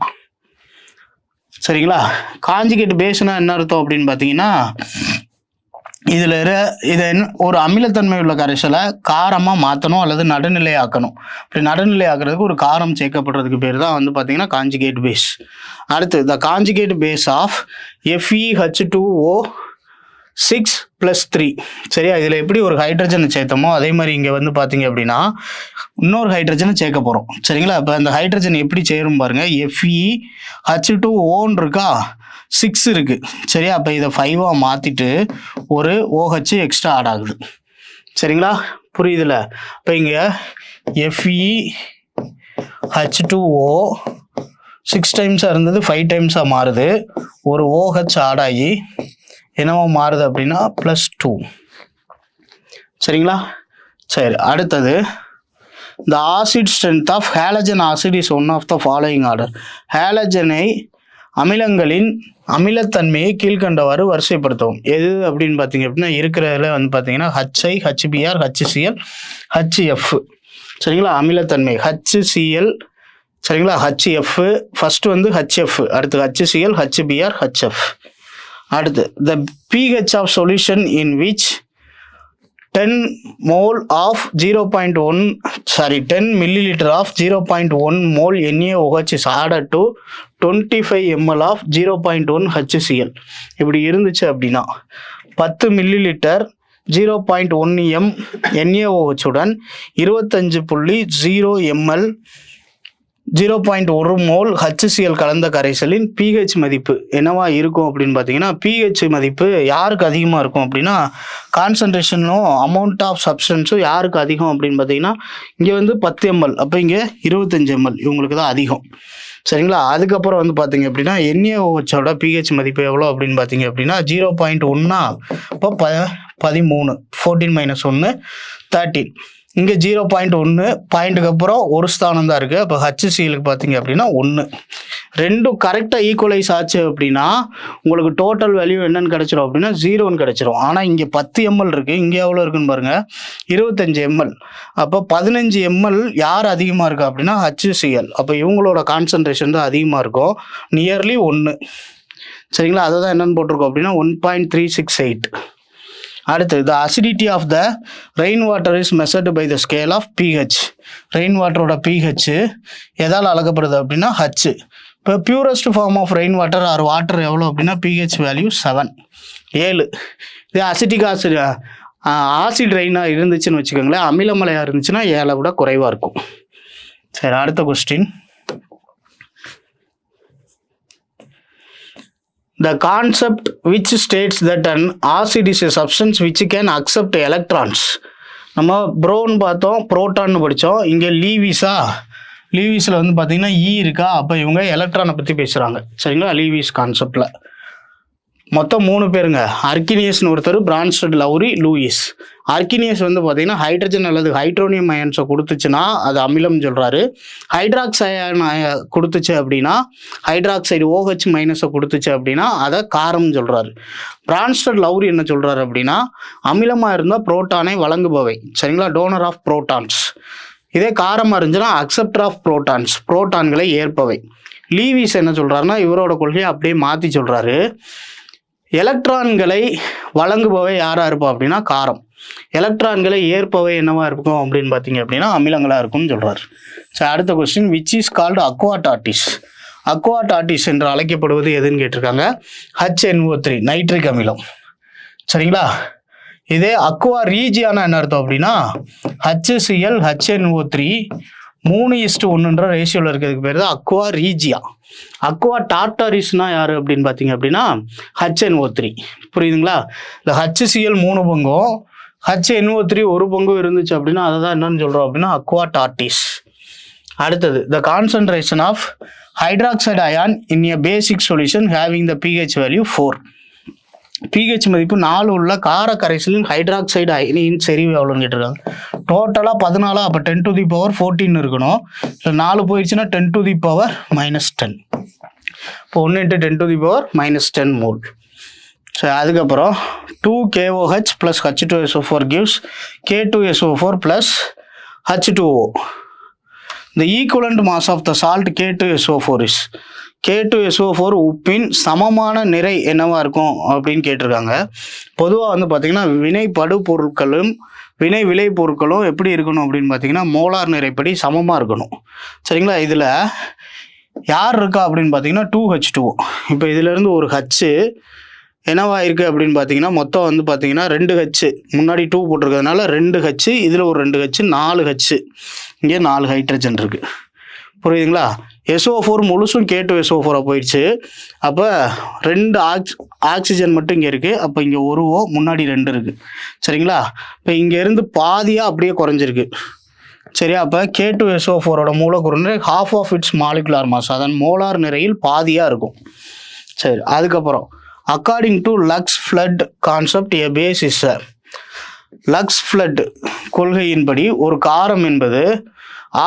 சரிங்களா, காஞ்சுகேட் பேஸ்னா என்ன அர்த்தம் அப்படின்னு பார்த்தீங்கன்னா இதை ஒரு அமிலத்தன்மை உள்ள கரைசலை காரமாக மாற்றணும் அல்லது நடுநிலையாக்கணும். இப்படி நடுநிலையாக்குறதுக்கு ஒரு காரம் சேர்க்கப்படுறதுக்கு பேர் தான் வந்து பார்த்தீங்கன்னா காஞ்சுகேட் பேஸ். அடுத்து த காஞ்சுகேட் பேஸ் ஆஃப் FeH2O6+3. சரியா, இதில் எப்படி ஒரு ஹைட்ரஜனை சேர்த்தோமோ அதே மாதிரி இங்கே வந்து பார்த்தீங்க அப்படின்னா இன்னொரு ஹைட்ரஜனை சேர்க்க போகிறோம். சரிங்களா, இப்போ அந்த ஹைட்ரஜன் எப்படி சேரும் பாருங்க. FeH2O இருக்கா, 6 இருக்கு. சரியா, அப்போ இதை 5ஆக மாற்றிட்டு ஒரு OH எக்ஸ்ட்ரா ஆட் ஆகுது. சரிங்களா, புரியுதுல? இப்போ இங்கே FeH2O 6 டைம்ஸாக இருந்தது 5 டைம்ஸாக மாறுது. ஒரு OH ஆட் ஆகி என்னவோ மாறுது அப்படின்னா +2. சரிங்களா, சரி. அடுத்தது the acid strength of halogen acid is one of the following order. ஹேலஜனை அமிலங்களின் அமிலத்தன்மையை கீழ்கண்டவாறு வரிசைப்படுத்தவும். எது அப்படின்னு பார்த்தீங்க அப்படின்னா இருக்கிறதுல வந்து பார்த்தீங்கன்னா HI, HBr, HCl, HF. சரிங்களா, அமிலத்தன்மை HCl. சரிங்களா, HF ஃபர்ஸ்ட் வந்து HF, அடுத்து HCl, HBr, HF. அடுத்து the pH of solution in which 10 mole of 10 milliliter of 0.1 mole NaOH is added to 25 ml of 0.1 HCl. இப்படி இருந்துச்சு அப்படின்னா 10 மில்லிலிட்டர் 0.1 m NaOH உடன் 25.0 ml 0.1 மோல் HCl கலந்த கரைசலின் pH மதிப்பு என்னவா இருக்கும் அப்படின்னு பார்த்தீங்கன்னா pH மதிப்பு யாருக்கு அதிகமாக இருக்கும் அப்படின்னா கான்சன்ட்ரேஷனும் அமௌண்ட் ஆஃப் சப்ஸ்டன்ஸும் யாருக்கு அதிகம் அப்படின்னு பார்த்தீங்கன்னா இங்கே வந்து 10 ml, அப்போ இங்கே 25 ml, இவங்களுக்கு தான் அதிகம். சரிங்களா, அதுக்கப்புறம் வந்து பார்த்தீங்க அப்படின்னா NaOHோட pH மதிப்பு எவ்வளோ அப்படின்னு பார்த்தீங்க அப்படின்னா 0.1. இப்போ 13, 14 - 1 13. இங்கே 0.1 பாயிண்ட்டுக்கு அப்புறம் ஒரு ஸ்தானம் தான் இருக்குது. அப்போ HClக்கு பார்த்தீங்க அப்படின்னா 1. ரெண்டும் கரெக்டாக ஈக்குவலைஸ் ஆச்சு அப்படின்னா உங்களுக்கு டோட்டல் வேல்யூ என்னன்னு கிடச்சிரும் அப்படின்னா 0ன்னு கிடச்சிரும். ஆனால் இங்கே 10 ml இருக்குது, இங்கே எவ்வளோ இருக்குன்னு பாருங்கள், 25 ml. அப்போ 15 ml யார் அதிகமாக இருக்கா அப்படின்னா HCl. அப்போ இவங்களோட கான்சன்ட்ரேஷன் தான் அதிகமாக இருக்கும், நியர்லி 1. சரிங்களா, அதை தான் என்னென்னு போட்டிருக்கோம் அப்படின்னா 1.368. அடுத்து the acidity of the rain water is measured by the scale of pH. Rain வாட்டரோட pH எதால் அளக்கப்படுது அப்படின்னா H. இப்போ purest form of rain water or water எவ்வளோ அப்படின்னா pH வேல்யூ 7. இது அசிட்டிக் ஆசிட் ரெயினாக இருந்துச்சுன்னு வச்சுக்கோங்களேன், அமிலமலையாக இருந்துச்சுன்னா 7 விட குறைவாக இருக்கும். சரி, அடுத்த question. The concept which states that an acid is a substance which can accept electrons. நம்ம ப்ரோன் பார்த்தோம், புரோட்டான்னு படித்தோம். இங்கே லீவிஸில் வந்து பார்த்தீங்கன்னா இருக்கா, அப்போ இவங்க எலக்ட்ரானை பற்றி பேசுகிறாங்க. சரிங்களா, லீவிஸ் கான்செப்டில் மொத்தம் 3 பேருங்க. அர்கினியஸ்னு ஒருத்தர், பிரான்ஸ்டட், லவ்ரி, லூயிஸ். அர்கினியஸ் வந்து பார்த்தீங்கன்னா ஹைட்ரஜன் அல்லது ஹைட்ரோனியம் அயன்ஸை கொடுத்துச்சுன்னா அது அமிலம் சொல்கிறாரு. ஹைட்ராக்சைடு கொடுத்துச்சு அப்படின்னா ஹைட்ராக்சைடு OH மைனஸை கொடுத்துச்சு அப்படின்னா அதை காரம் சொல்கிறாரு. பிரான்ஸ்டட், லவ்ரி என்ன சொல்கிறாரு அப்படின்னா அமிலமாக இருந்தால் புரோட்டானை வழங்குபவை. சரிங்களா, டோனர் ஆஃப் புரோட்டான்ஸ். இதே காரமாக இருந்துச்சுன்னா அக்செப்டர் ஆஃப் புரோட்டான்ஸ், புரோட்டான்களை ஏற்பவை. லீவிஸ் என்ன சொல்கிறாருன்னா இவரோட கொள்கையை அப்படியே மாற்றி சொல்கிறாரு. எலக்ட்ரான்களை வழங்குபவை யாராக இருப்போம் அப்படின்னா காரம், எலக்ட்ரான்களை ஏற்பவை என்னவா இருக்கும் அப்படின்னு பார்த்தீங்க அப்படின்னா அமிலங்களாக இருக்கும்னு சொல்கிறார். சரி, அடுத்த கொஸ்டின். விச் இஸ் கால்டு அக்வாடாட்டிஸ். அக்வாடாட்டிஸ் என்று அழைக்கப்படுவது எதுன்னு கேட்டிருக்காங்க. HNO3 நைட்ரிக் அமிலம். சரிங்களா, இதே அக்வா ரீஜியானா என்ன அர்த்தம் அப்படின்னா HCl, HNO3 3:1 ரேஷியோவில் இருக்கிறதுக்கு பேர் தான் அக்வா ரீஜியா. அக்வா டார்டாரிஸ்னா யார் அப்படின்னு பார்த்தீங்க அப்படின்னா HNO3. புரியுதுங்களா? இந்த HCl 3 பங்கும் HNO3 1 பங்கும் இருந்துச்சு அப்படின்னா அதை தான் என்னன்னு சொல்கிறோம் அப்படின்னா அக்வா டார்டிஸ். அடுத்தது the concentration of hydroxide ion in a basic solution having the pH value 4. pH மதிப்பு 4 உள்ள கார கரைசலின் ஹைட்ராக்சைடு அயனியின் செறிவு எவ்வளோன்னு கேட்டிருக்காங்க. டோட்டலாக 14, அப்போ 10⁻14 இருக்கணும். இல்லை 4 போயிடுச்சுன்னா 10⁻−10. இப்போ 1 × 10⁻−10 மோல். ஸோ அதுக்கப்புறம் 2KOH + H2SO4 gives K2SO4 + H2O. The equivalent mass of the salt K2SO4 is K2SO4 உப்பின் சமமான நிறை என்னவா இருக்கும் அப்படின்னு கேட்டிருக்காங்க. பொதுவாக வந்து பார்த்தீங்கன்னா வினைப்படு பொருட்களும் வினை விளை பொருட்களும் எப்படி இருக்கணும் அப்படின்னு பார்த்தீங்கன்னா மோலார் நிறைப்படி சமமாக இருக்கணும். சரிங்களா? இதில் யார் இருக்கா அப்படின்னு பார்த்தீங்கன்னா 2H2O. இப்போ இதிலேருந்து ஒரு ஹச்சு என்னவா இருக்குது அப்படின்னு பார்த்தீங்கன்னா மொத்தம் வந்து பார்த்தீங்கன்னா 2H, முன்னாடி 2 போட்டிருக்கிறதுனால 2H, இதில் ஒரு 2H, 4H, இங்கே 4 ஹைட்ரஜன் இருக்குது. புரியுதுங்களா? SO4 முழுசும் K2SO4 போயிடுச்சு. அப்போ 2 ஆக்சிஜன் மட்டும் இங்கே இருக்குது. அப்போ இங்கே 1 O, முன்னாடி 2 இருக்குது. சரிங்களா? இப்போ இங்கேருந்து பாதியாக அப்படியே குறைஞ்சிருக்கு. சரியா? அப்போ K2SO4ஓட மூலக்கூறு நிறை half of its molecular mass, அதன் மோலார் நிறையில் பாதியாக இருக்கும். சரி, அதுக்கப்புறம் according to Lux Flood concept a base is a. Lux Flood கொள்கையின்படி ஒரு காரம் என்பது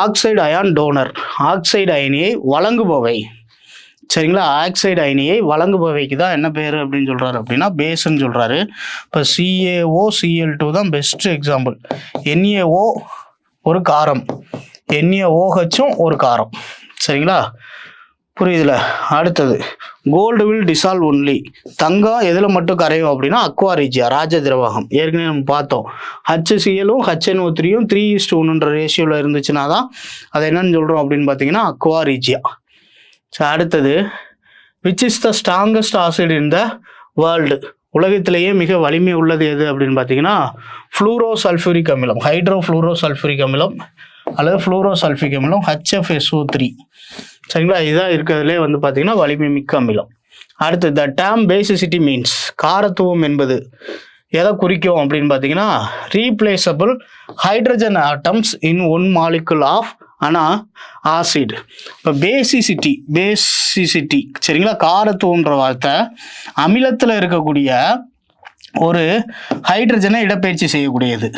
ஆக்சைடு அயான் டோனர், ஆக்சைடு அயனியை வழங்குபவை. சரிங்களா? ஆக்சைடு அயனியை வழங்குபவைக்கு தான் என்ன பேர் அப்படின்னு சொல்கிறாரு அப்படின்னா பேஸ்ன்னு சொல்கிறாரு. இப்போ CaOCl2 தான் பெஸ்ட் எக்ஸாம்பிள். NaO ஒரு காரம், NaOHம் ஒரு காரம். சரிங்களா? புரியுதுல? அடுத்தது கோல்டு வில் டிசால்வ் ஒன்லி. தங்கம் எதில் மட்டும் கரையும் அப்படின்னா அக்வா ரீஜியா, ராஜ திரவகம். ஏற்கனவே நம்ம பார்த்தோம். HClயும் HNO3யும் 3:1 ரேஷியோவில் இருந்துச்சுன்னா தான் அதை என்னன்னு சொல்கிறோம் அப்படின்னு பார்த்தீங்கன்னா அக்வா ரீஜியா. ஸோ அடுத்தது which is the strongest acid in the world. உலகத்திலேயே மிக வலிமை உள்ளது எது அப்படின்னு பார்த்தீங்கன்னா ஃப்ளூரோசல்ஃபூரிக் அமிலம், ஹைட்ரோஃப்ளூரோசல்ஃபூரிக் அமிலம் அல்லது ஃப்ளூரோசல்ஃபிக் அமிலம், HFSO3. சரிங்களா? இதுதான் இருக்கிறதுலே வந்து பார்த்தீங்கன்னா வலிமை மிக்க அமிலம். அடுத்து த டேர்ம் பேசிசிட்டி மீன்ஸ். காரத்துவம் என்பது எதை குறிக்கும் அப்படின்னு பார்த்தீங்கன்னா replaceable hydrogen atoms in 1 molecule of acid. இப்போ பேசிசிட்டி சரிங்களா? காரத்துவம்ன்ற வார்த்தை அமிலத்தில் இருக்கக்கூடிய ஒரு ஹைட்ரஜனை இடப்பெயர்ச்சி செய்யக்கூடியது.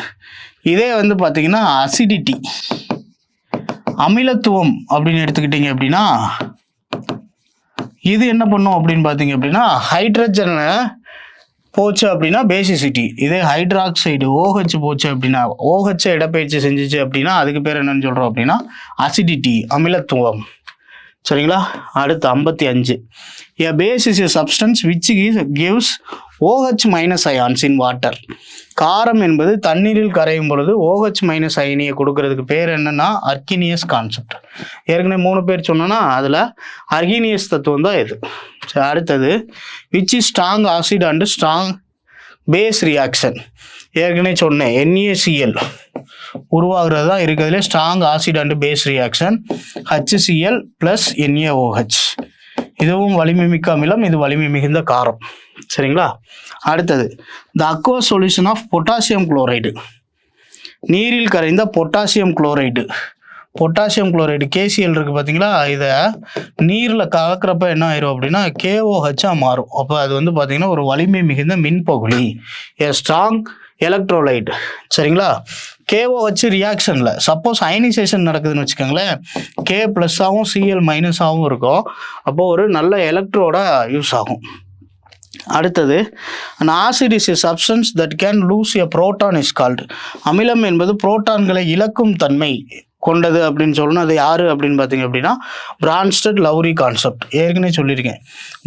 இதே வந்து பார்த்தீங்கன்னா அசிடிட்டி, அமிலத்துவம் அப்படின்னு எடுத்துக்கிட்டீங்க அப்படின்னா இது என்ன பண்ணும் அப்படின்னு பார்த்தீங்க அப்படின்னா ஹைட்ரஜனை போச்சு அப்படின்னா பேசிசிட்டி. இதே ஹைட்ராக்சைடு OH போச்சு அப்படின்னா OH இடப்பெயர்ச்சி செஞ்சிச்சு அப்படின்னா அதுக்கு பேர் என்னன்னு சொல்கிறோம் அப்படின்னா அசிடிட்டி, அமிலத்துவம். சரிங்களா? அடுத்து 55. A base is a substance which gives OH- ions in water. காரம் என்பது தண்ணீரில் கரையும் பொழுது OH- அயனியை கொடுக்கறதுக்கு பேர் என்னன்னா அர்கினியஸ் கான்செப்ட். ஏற்கனவே 3 பேர் சொன்னோன்னா அதில் அர்கினியஸ் தத்துவம் தான் இது. அடுத்தது which is strong acid and strong base reaction. ஏற்கனவே சொன்னேன் NaCl உருவாகிறது தான் இருக்கிறதுலே strong acid and base reaction HCl + NaOH. இதுவும் வலிமை மிக்க அமிலம், இது வலிமை மிகுந்த காரம். சரிங்களா? அடுத்தது the aqua solution of potassium chloride. நீரில் கரைந்த potassium chloride. Potassium chloride KCl இருக்குது பார்த்தீங்களா? இதை நீரில் கலக்கிறப்ப என்ன ஆயிரும் அப்படின்னா KOH மாறும். அப்போ அது வந்து பார்த்தீங்கன்னா ஒரு வலிமை மிகுந்த மின்பகுளி, ஏ ஸ்ட்ராங் எலக்ட்ரோலைட். சரிங்களா? KOH ரியாக்ஷனில் சப்போஸ் அயனைசேஷன் நடக்குதுன்னு வச்சுக்கோங்களேன், K+ஆகவும் Cl- இருக்கும். அப்போ ஒரு நல்ல எலக்ட்ரோட யூஸ் ஆகும். அடுத்தது an acid is a substance that can lose a proton is called. அமிலம் என்பது புரோட்டான்களை இழக்கும் தன்மை கொண்டது அப்படின்னு சொல்லணும். அது யாரு அப்படின்னு பார்த்தீங்க அப்படின்னா பிரான்ஸ்டட் லவ்ரி கான்செப்ட். ஏற்கனவே சொல்லியிருக்கேன்.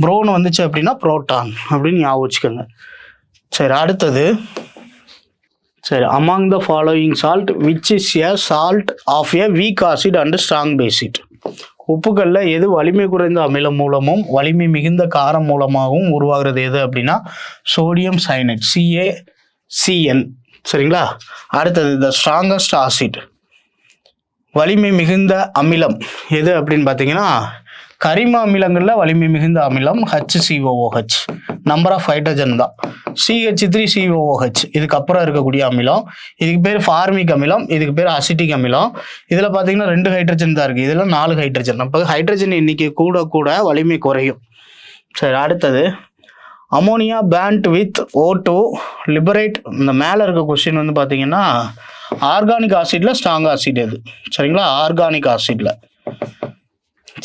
ப்ரோன் வந்துச்சு அப்படின்னா புரோட்டான் அப்படின்னு ஞாபகம் வச்சுக்கோங்க. சரி, அடுத்தது சரி among the following salt which is a salt of a weak acid and strong base. உப்புகளில் எது வலிமை குறைந்த அமிலம் மூலமும் வலிமை மிகுந்த காரம் மூலமாகவும் உருவாகிறது எது அப்படின்னா சோடியம் சயனைட், CaCN. சரிங்களா? அடுத்தது த ஸ்ட்ராங்கஸ்ட் ஆசிட் வலிமை மிகுந்த அமிலம் எது அப்படின்னு பார்த்தீங்கன்னா கரிம அமிலங்களில் வலிமை மிகுந்த அமிலம் HCOOH, நம்பர் ஆஃப் ஹைட்ரஜன் தான். CH3COOH இதுக்கப்புறம் இருக்கக்கூடிய அமிலம், இதுக்கு பேர் ஃபார்மிக் அமிலம், இதுக்கு பேர் அசிட்டிக் அமிலம். இதில் பார்த்தீங்கன்னா 2 ஹைட்ரஜன் தான் இருக்குது, இதில் 4 ஹைட்ரஜன். அப்போ ஹைட்ரஜன் எண்ணிக்கை கூட கூட வலிமை குறையும். சரி, அடுத்தது ammonia pant with O2 liberate. இந்த மேலே இருக்க கொஸ்டின் வந்து பார்த்தீங்கன்னா ஆர்கானிக் ஆசிட்ல ஸ்ட்ராங் ஆசிட் எது? சரிங்களா, ஆர்கானிக் ஆசிட்ல.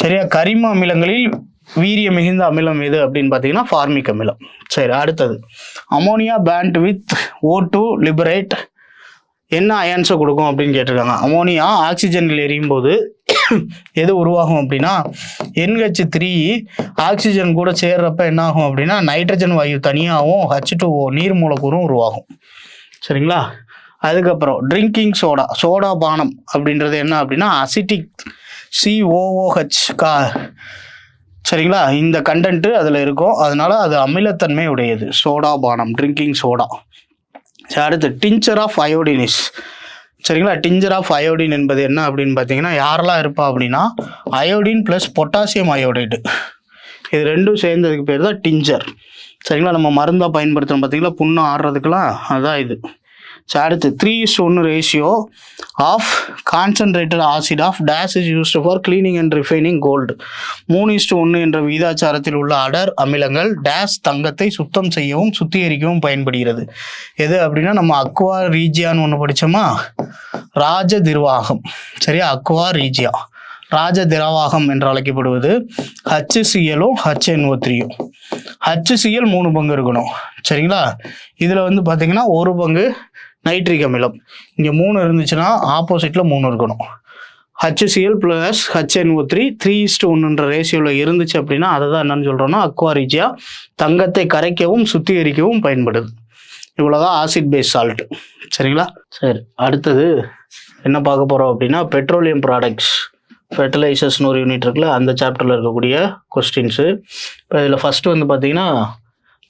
சரியா, கரிம அமிலங்களில் வீரிய மிகுந்த அமிலம் எது அப்படின்னு பார்த்தீங்கன்னா ஃபார்மிக் அமிலம். சரி, அடுத்தது ammonia pant with O2 liberate என்ன அயன்ஸை கொடுக்கும் அப்படின்னு கேட்டிருக்காங்க. அமோனியா ஆக்சிஜனில் எரியும் போது எது உருவாகும் அப்படின்னா NH3 ஆக்சிஜன் கூட சேர்றப்ப என்ன ஆகும் அப்படின்னா நைட்ரஜன் வாயு தனியாகவும் H2O நீர் மூலக்கூறும் உருவாகும். சரிங்களா, அதுக்கப்புறம் ட்ரிங்கிங் சோடா பானம் அப்படின்றது என்ன அப்படின்னா அசிட்டிக் COOH சரிங்களா, இந்த கண்டென்ட்டு அதில் இருக்கும், அதனால அது அமிலத்தன்மை உடையது சோடா பானம், ட்ரிங்கிங் சோடா. சரி, அடுத்து டிஞ்சர் ஆஃப் அயோடினிஸ். சரிங்களா, டிஞ்சர் ஆஃப் அயோடின் என்பது என்ன அப்படின்னு பார்த்தீங்கன்னா யாரெல்லாம் இருப்பா அப்படின்னா அயோடின் ப்ளஸ் பொட்டாசியம் அயோடைடு, இது ரெண்டும் சேர்ந்ததுக்கு பேர் தான் டிஞ்சர். சரிங்களா, நம்ம மருந்தாக பயன்படுத்துகிறோம் பார்த்தீங்களா புண்ணு ஆடுறதுக்கெல்லாம், அதுதான் இது. சரி, அடுத்து 3:1 ratio of concentrated acid of dash is used for cleaning and refining gold. 3:1 என்ற விகிதாச்சாரத்தில் உள்ள அடர் அமிலங்கள் டேஷ் தங்கத்தை சுத்தம் செய்யவும் சுத்திகரிக்கவும் பயன்படுகிறது. எது அப்படின்னா நம்ம அக்வா ரீஜியான்னு ஒன்று படித்தோமா, ராஜ திர்வாகம். சரியா, அக்வா ரீஜியா ராஜ திரவாகம் என்று அழைக்கப்படுவது HCl-ம் HNO3-யும். HCl 3 பங்கு இருக்கணும். சரிங்களா, இதில் வந்து பார்த்தீங்கன்னா 1 பங்கு நைட்ரிக் அமிலம், இங்கே 3 இருந்துச்சுன்னா ஆப்போசிட்டில் 3 இருக்கணும். HCl + HNO3 3:1 ரேஷியோவில் இருந்துச்சு அப்படின்னா அதை தான் என்னன்னு சொல்கிறோன்னா அக்வா ரீஜியா, தங்கத்தை கரைக்கவும் சுத்திகரிக்கவும் பயன்படுது. இவ்வளோதான் ஆசிட் பேஸ் சால்ட். சரிங்களா, சரி, அடுத்தது என்ன பார்க்க போகிறோம் அப்படின்னா பெட்ரோலியம் ப்ராடக்ட்ஸ் ஃபெர்டிலைசர்ஸ்னு ஒரு யூனிட் இருக்குல்ல, அந்த சாப்டரில் இருக்கக்கூடிய கொஸ்டின்ஸு. இப்போ இதில் ஃபஸ்ட்டு வந்து பார்த்தீங்கன்னா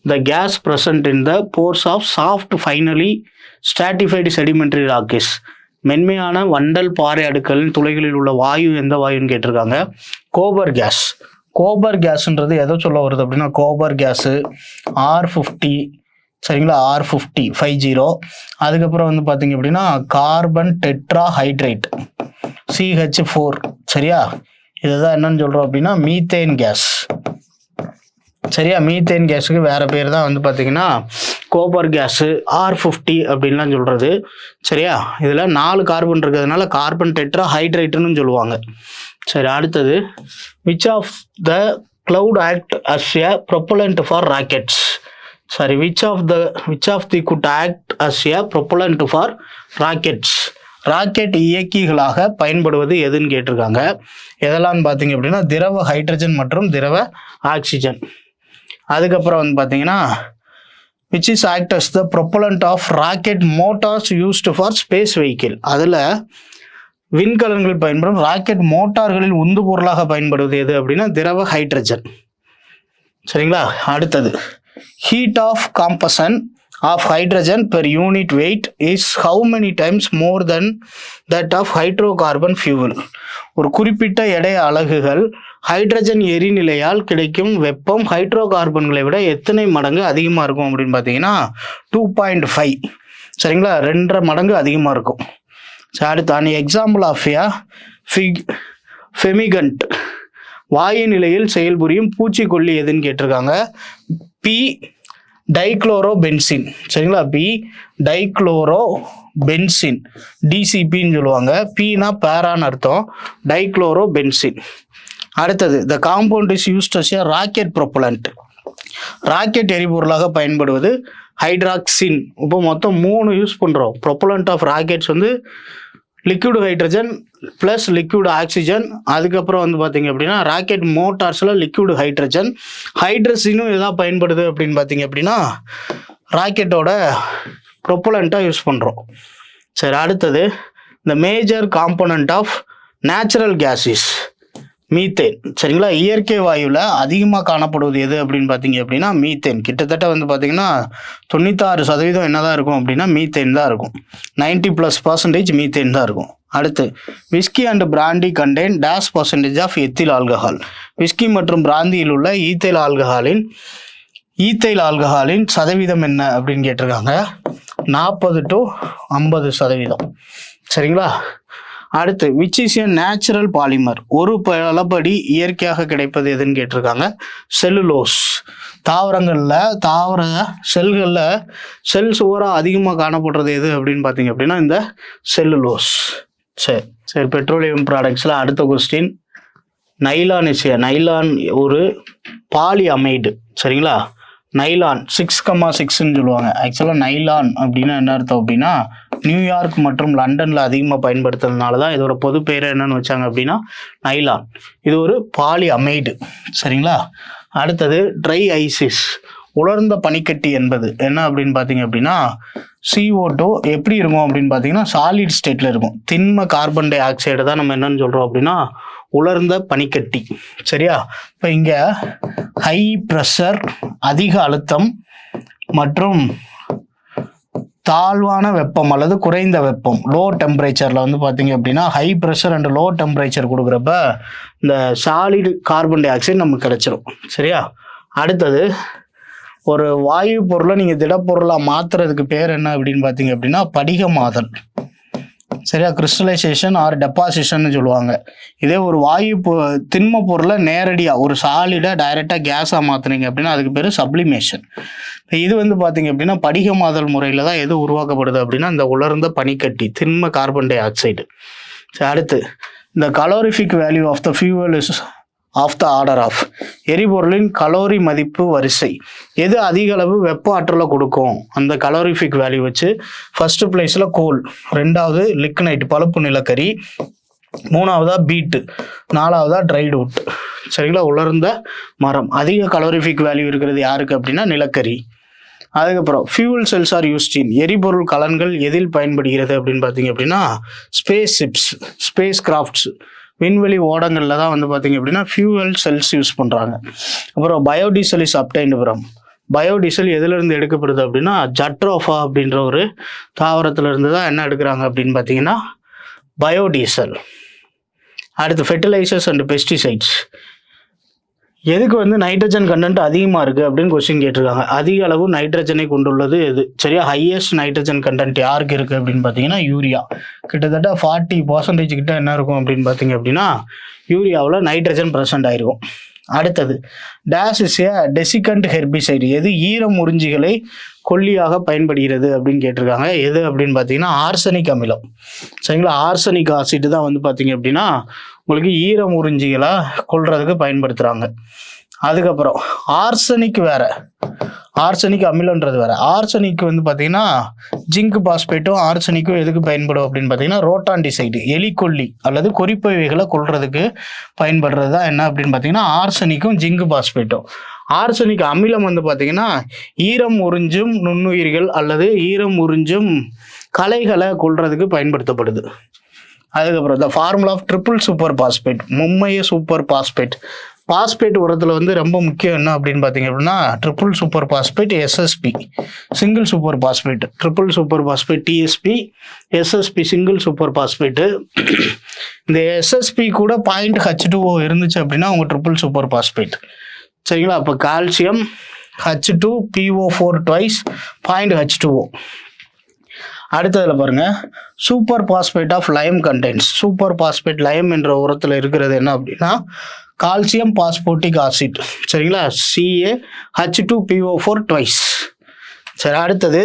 the gas present in the pores of soft finely stratified sedimentary rocks. மென்மையான வண்டல் பாறை அடுக்களின் துளைகளில் உள்ள வாயு எந்த வாயுன்னு கேட்டிருக்காங்க. கோபர் கேஸ். கோபர் கேஸ்ன்றது எதை சொல்ல வருது அப்படின்னா கோபர் கேஸு R50. சரிங்களா, R50. அதுக்கப்புறம் வந்து பார்த்தீங்க அப்படின்னா கார்பன் டெட்ரா ஹைட்ரேட் CH4. சரியா, இதுதான் என்னன்னு சொல்கிறோம் அப்படின்னா மீத்தேன் கேஸ். சரியா, மீத்தேன் கேஸுக்கு வேறு பேர் தான் வந்து பார்த்தீங்கன்னா கோபர் கேஸு R50 அப்படின்லாம் சொல்கிறது. சரியா, இதில் 4 கார்பன் இருக்கிறதுனால கார்பன் டெட்ரா ஹைட்ரேட்டுன்னு சொல்லுவாங்க. சரி, அடுத்தது which of the cloud act as a propellant for rockets. Sorry, which of the could act as a propellant for rockets. Rocket இயக்கிகளாக பயன்படுவது எதுன்னு கேட்டிருக்காங்க. எதெல்லாம் பார்த்தீங்க அப்படின்னா திரவ ஹைட்ரஜன் மற்றும் திரவ ஆக்சிஜன். அதுக்கப்புறம் வந்து பார்த்தீங்கன்னா which is act as the propellant of rocket motors used for space vehicle. அதில் விண்கலன்கள் பயன்படும் ராக்கெட் மோட்டார்களில் உந்து பொருளாக பயன்படுவது எது அப்படின்னா திரவ ஹைட்ரஜன். சரிங்களா, அடுத்தது heat of combustion of hydrogen per unit weight is how many times more than that of hydrocarbon fuel. ஒரு குறிப்பிட்ட எடை அலகுகள் ஹைட்ரஜன் எரிநிலையால் கிடைக்கும் வெப்பம் ஹைட்ரோகார்பன்களை விட எத்தனை மடங்கு அதிகமாக இருக்கும் அப்படின்னு பார்த்தீங்கன்னா 2.5. சரிங்களா, 2.5 மடங்கு அதிகமாக இருக்கும். அடுத்து எக்ஸாம்பிள் ஆஃப் ஃபெமிகண்ட் வாயு நிலையில் செயல்புரியும் பூச்சிக்கொல்லி எதுன்னு கேட்டிருக்காங்க. P டைக்ளோரோபென்சின். சரிங்களா, P டைக்ளோரோபென்சின் DCPன்னு சொல்லுவாங்க. Pனா பேரான்னு அர்த்தம், டைக்ளோரோபென்சின். அடுத்தது the compound is used as a rocket propellant. Rocket எரிபொருளாக பயன்படுவது ஹைட்ராக்சின். இப்போ மொத்தம் 3 யூஸ் பண்ணுறோம். ப்ரொப்பலண்ட் ஆஃப் ராக்கெட்ஸ் வந்து liquid hydrogen plus liquid oxygen. அதுக்கப்புறம் வந்து பார்த்தீங்க அப்படின்னா ராக்கெட் மோட்டார்ஸில் லிக்விட் ஹைட்ரஜன், ஹைட்ரஜனும் எதாக பயன்படுது அப்படின்னு பார்த்தீங்க அப்படின்னா ராக்கெட்டோட ப்ரொப்பலண்ட்டாக யூஸ் பண்ணுறோம். சரி, அடுத்தது இந்த major component of natural gases methane. சரிங்களா, இயற்கை வாயுவில் அதிகமாக காணப்படுவது எது அப்படின்னு பார்த்தீங்க அப்படின்னா மீத்தேன். கிட்டத்தட்ட வந்து பார்த்தீங்கன்னா 96% என்னதான் இருக்கும் அப்படின்னா மீத்தேன் தான் இருக்கும். 90+% மீத்தேன் தான் இருக்கும். அடுத்து whisky and brandy contain dash percentage of ethyl alcohol. Whisky மற்றும் பிராந்தியில் உள்ள ஈத்தைல் ஆல்கஹாலின் சதவீதம் என்ன அப்படின்னு கேட்டிருக்காங்க. 40 to 50%. சரிங்களா? அடுத்து which is a natural polymer. ஒரு பலபடி இயற்கையாக கிடைப்பது எதுன்னு கேட்டிருக்காங்க. செல்லுலோஸ். தாவர செல்களில் செல் சுவராக அதிகமாக காணப்படுறது எது அப்படின்னு பார்த்தீங்க அப்படின்னா இந்த செல்லுலோஸ். சரி பெட்ரோலியம் ப்ராடக்ட்ஸில் அடுத்த கொஸ்டின். நைலான் ஒரு பாலி அமைடு. சரிங்களா? நைலான் 6,6ன்னு சொல்லுவாங்க. ஆக்சுவலாக நைலான் அப்படின்னா என்ன அர்த்தம் அப்படின்னா நியூயார்க் மற்றும் லண்டனில் அதிகமாக பயன்படுத்துறதுனால தான் இதோட பொது பெயர் என்னன்னு வச்சாங்க அப்படின்னா நைலான். இது ஒரு பாலி அமைடு. சரிங்களா? அடுத்தது ட்ரை ஐசிஸ். உலர்ந்த பனிக்கட்டி என்பது என்ன அப்படின்னு பார்த்தீங்க அப்படின்னா CO2 எப்படி இருக்கும் அப்படின்னு பார்த்தீங்கன்னா சாலிட் ஸ்டேட்டில் இருக்கும். திண்ம கார்பன் டை ஆக்சைடு தான் நம்ம என்னன்னு சொல்கிறோம் அப்படின்னா உலர்ந்த பனிக்கட்டி. சரியா? இப்போ இங்கே ஹை ப்ரெஷர் அதிக அழுத்தம் மற்றும் தாழ்வான வெப்பம் அல்லது குறைந்த வெப்பம் லோ டெம்பரேச்சரில் வந்து பார்த்தீங்க அப்படின்னா high pressure and low temperature கொடுக்குறப்ப இந்த சாலிட் கார்பன் டை ஆக்சைடு நமக்கு கிடைச்சிரும். சரியா? அடுத்தது ஒரு வாயு பொருளை நீங்கள் திடப்பொருளாக மாற்றுறதுக்கு பேர் என்ன அப்படின்னு பார்த்தீங்க அப்படின்னா படிகமாதல். சரியா? கிறிஸ்டலைசேஷன் ஆர் டெபாசிஷன் சொல்லுவாங்க. இதே ஒரு திண்ம பொருளை நேரடியாக ஒரு சாலிடை டைரெக்டாக கேஸாக மாற்றினீங்க அப்படின்னா அதுக்கு பேர் சப்ளிமேஷன். இது வந்து பார்த்தீங்க அப்படின்னா படிகமாதல் முறையில் தான் எது உருவாக்கப்படுது அப்படின்னா இந்த உலர்ந்த பனிக்கட்டி திண்ம கார்பன் டை ஆக்சைடு. அடுத்து இந்த calorific value of the fuel is of the order of. எரிபொருளின் கலோரி மதிப்பு வரிசை எது அதிக அளவு வெப்ப ஆற்றலை கொடுக்கும் அந்த கலோரிஃபிக் வேல்யூ வச்சு ஃபர்ஸ்ட் பிளேஸில் கோல், 2வது லிக்னைட் பழுப்பு நிலக்கரி, 3வதா பீட்டு, 4வதா ட்ரைட் வுட். சரிங்களா? உலர்ந்த மரம். அதிக கலோரிஃபிக் வேல்யூ இருக்கிறது யாருக்கு அப்படின்னா நிலக்கரி. அதுக்கப்புறம் ஃபியூவல் செல்ஸ் ஆர் யூஸ்டின். எரிபொருள் கலன்கள் எதில் பயன்படுகிறது அப்படின்னு பார்த்தீங்க அப்படின்னா ஸ்பேஸ் ஷிப்ஸ், ஸ்பேஸ் கிராஃப்ட்ஸ், விண்வெளி ஓடங்களில் தான் வந்து பார்த்தீங்க அப்படின்னா ஃபியூவல் செல்ஸ் யூஸ் பண்ணுறாங்க. அப்புறம் biodiesel is obtained from. Biodiesel எதுலேருந்து எடுக்கப்படுது அப்படின்னா ஜட்ரோஃபா அப்படின்ற ஒரு தாவரத்துலேருந்து தான் என்ன எடுக்கிறாங்க அப்படின்னு பார்த்தீங்கன்னா பயோடீசல். அடுத்து ஃபெர்டிலைசர்ஸ் அண்ட் பெஸ்டிசைட்ஸ். எதுக்கு வந்து நைட்ரஜன் கண்டென்ட் அதிகமாக இருக்குது அப்படின்னு கொஸ்டின் கேட்டிருக்காங்க. அதிக அளவு நைட்ரஜனை கொண்டுள்ளது எது? சரியா? ஹையஸ்ட் நைட்ரஜன் கண்டென்ட் யாருக்கு இருக்குது அப்படின்னு பார்த்தீங்கன்னா யூரியா. கிட்டத்தட்ட 40% கிட்ட என்ன இருக்கும் அப்படின்னு பார்த்தீங்க அப்படின்னா யூரியாவில் நைட்ரஜன் ப்ரெசென்ட் ஆயிருக்கும். அடுத்தது டேஷ் இஸ் ஏ டெசிகண்ட் ஹெர்பிசைடு. எது ஈரம் உறிஞ்சிகளை கொல்லியாக பயன்படுகிறது அப்படின்னு கேட்டிருக்காங்க. எது அப்படின்னு பார்த்தீங்கன்னா ஆர்சனிக் அமிலம். சரிங்களா? ஆர்சனிக் ஆசிட் தான் வந்து பார்த்தீங்க அப்படின்னா உங்களுக்கு ஈரம் உறிஞ்சிகளை கொல்றதுக்கு பயன்படுத்துகிறாங்க. அதுக்கப்புறம் ஆர்சனிக் வேற, ஆர்சனிக் அமிலன்றது வேற. ஆர்சனிக் வந்து பார்த்தீங்கன்னா ஜிங்க் பாஸ்பேட்டும் ஆர்சனிக்கும் எதுக்கு பயன்படும் அப்படின்னு பார்த்தீங்கன்னா ரோட்டான்டிசைடு, எலிக்கொல்லி அல்லது கொறிப்பவைகளை கொல்றதுக்கு பயன்படுறது தான் என்ன அப்படின்னு பார்த்தீங்கன்னா ஆர்சனிக்கும் ஜிங்க் பாஸ்பேட்டும். ஆர்சனிக் அமிலம் வந்து பார்த்தீங்கன்னா ஈரம் உறிஞ்சும் நுண்ணுயிர்கள் அல்லது ஈரம் உறிஞ்சும் களைகளை கொல்றதுக்கு பயன்படுத்தப்படுது. அதுக்கப்புறம் the formula of triple super phosphate, மும்மைய சூப்பர் பாஸ்பேட். பாஸ்பேட் உரத்தில் வந்து ரொம்ப முக்கியம் என்ன அப்படின்னு பார்த்தீங்க அப்படின்னா triple super phosphate, SSP single super phosphate, triple super phosphate TSP, SSP single super phosphate. இந்த SSP கூட .H2O இருந்துச்சு அப்படின்னா உங்கள் ட்ரிபிள் சூப்பர் பாஸ்பேட். சரிங்களா? அப்போ கால்சியம் H2PO4 ட்வைஸ் .H2O. அடுத்ததில் பாருங்க super phosphate of lime contents. Super phosphate lime என்ற உரத்தில் இருக்கிறது என்ன அப்படின்னா கால்சியம் பாஸ்போட்டிக் ஆசிட். சரிங்களா? CaH2PO4 twice. சரி, அடுத்தது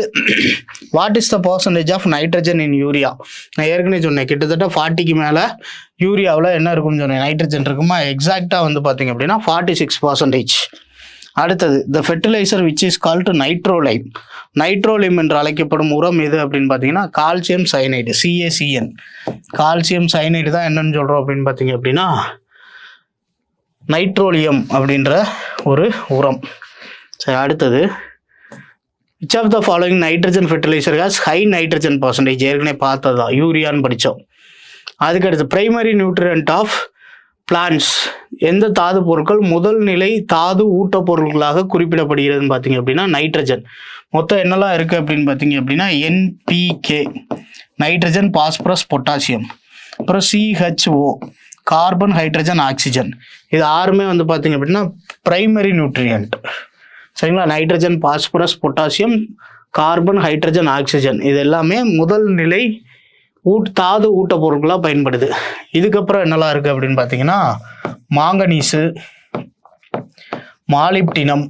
what is the percentage of nitrogen in urea? நான் ஏற்கனவே சொன்னேன் கிட்டத்தட்ட 40க்கு மேலே யூரியாவில் என்ன இருக்குன்னு சொன்னேன், நைட்ரஜன் இருக்குமா. எக்ஸாக்டாக வந்து பார்த்தீங்க அப்படின்னா 46%. அடுத்தது த ஃபெர்டிலைசர் விச் இஸ் கால்டு நைட்ரோலைம். நைட்ரோலைம் என்று அழைக்கப்படும் உரம் எது அப்படின்னு பார்த்தீங்கன்னா calcium cyanide, CaCN. Calcium cyanide தான் என்னன்னு சொல்கிறோம் அப்படின்னு பார்த்தீங்க அப்படின்னா நைட்ரோலியம் அப்படின்ற ஒரு உரம். சரி, அடுத்தது which of the following nitrogen fertiliser has high nitrogen percentage? ஏற்கனவே பார்த்தது தான், யூரியான்னு படித்தோம். அதுக்கடுத்து பிரைமரி நியூட்ரியன்ட் ஆஃப் பிளான்ஸ். எந்த தாது பொருட்கள் முதல் நிலை தாது ஊட்டப்பொருட்களாக குறிப்பிடப்படுகிறதுன்னு பார்த்தீங்க அப்படின்னா நைட்ரஜன். மொத்தம் என்னெல்லாம் இருக்குது அப்படின்னு பார்த்தீங்க அப்படின்னா NPK, நைட்ரஜன், பாஸ்பரஸ், பொட்டாசியம். அப்புறம் CHO, கார்பன், ஹைட்ரஜன், ஆக்சிஜன். இது 6மே வந்து பார்த்தீங்க அப்படின்னா பிரைமரி நியூட்ரியன்ட். சரிங்களா? Nitrogen, phosphorus, potassium, carbon, hydrogen, oxygen இது எல்லாமே முதல் நிலை தாது ஊட்ட பொருட்களாக பயன்படுது. இதுக்கப்புறம் என்னெல்லாம் இருக்குது அப்படின்னு பார்த்தீங்கன்னா மாங்கனீஸு, மாலிப்டினியம்,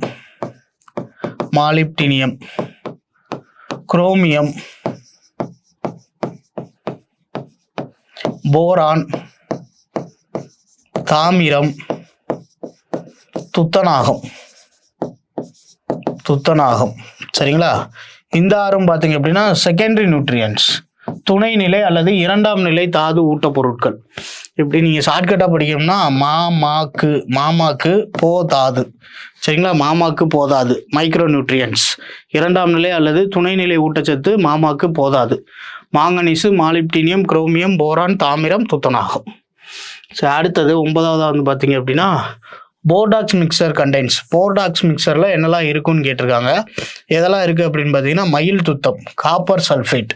குரோமியம், போரான், தாமிரம், துத்தநாகம். சரிங்களா? இந்த 6ம் பார்த்தீங்க அப்படின்னா செகண்டரி நியூட்ரியன்ஸ், துணைநிலை அல்லது 2ஆம் நிலை தாது ஊட்ட பொருட்கள். இப்படி நீங்கள் ஷார்ட்கட்டாக படிக்கணும்னா மாமாக்கு போதாது. சரிங்களா? மாமாக்கு போதாது மைக்ரோ நியூட்ரியன்ஸ், 2ஆம் நிலை அல்லது துணைநிலை ஊட்டச்சத்து மாமாக்கு போதாது. மாங்கனீசு, மாலிப்டினியம், குரோமியம், போரான், தாமிரம், துத்தநாகம். சரி, அடுத்தது 9வது வந்து பார்த்தீங்க அப்படின்னா போர்டாக்ஸ் மிக்சர் கண்டெய்ன்ஸ். போர்டாக்ஸ் மிக்சரில் என்னெல்லாம் இருக்குன்னு கேட்டிருக்காங்க. எதெல்லாம் இருக்குது அப்படின்னு பார்த்தீங்கன்னா மயில் துத்தம், காப்பர் சல்ஃபேட்,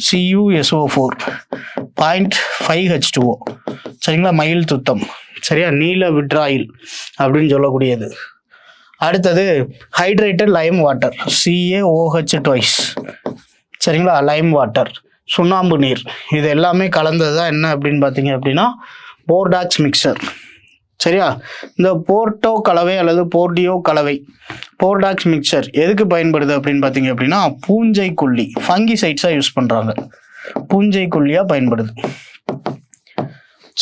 CuSO4, 0.5H2O. சரிங்களா? மயில் துத்தம். சரியா? நீல விட்ராயில் அப்படின்னு சொல்லக்கூடியது. அடுத்தது ஹைட்ரேட்டட் லைம் வாட்டர், CaOH2. சரிங்களா? லைம் வாட்டர், சுண்ணாம்பு நீர். இது எல்லாமே கலந்தது தான் என்ன அப்படின்னு பார்த்தீங்க அப்படின்னா போர்டாக்ஸ் மிக்சர். சரியா? இந்த போர்ட்டோ கலவை அல்லது போர்டியோ கலவை, போர்டாக்ஸ் மிக்சர் எதுக்கு பயன்படுது அப்படின்னு பார்த்தீங்க அப்படின்னா பூஞ்சை கொல்லி, ஃபங்கிசைட்ஸாக யூஸ் பண்ணுறாங்க. பூஞ்சை கொல்லியாக பயன்படுது.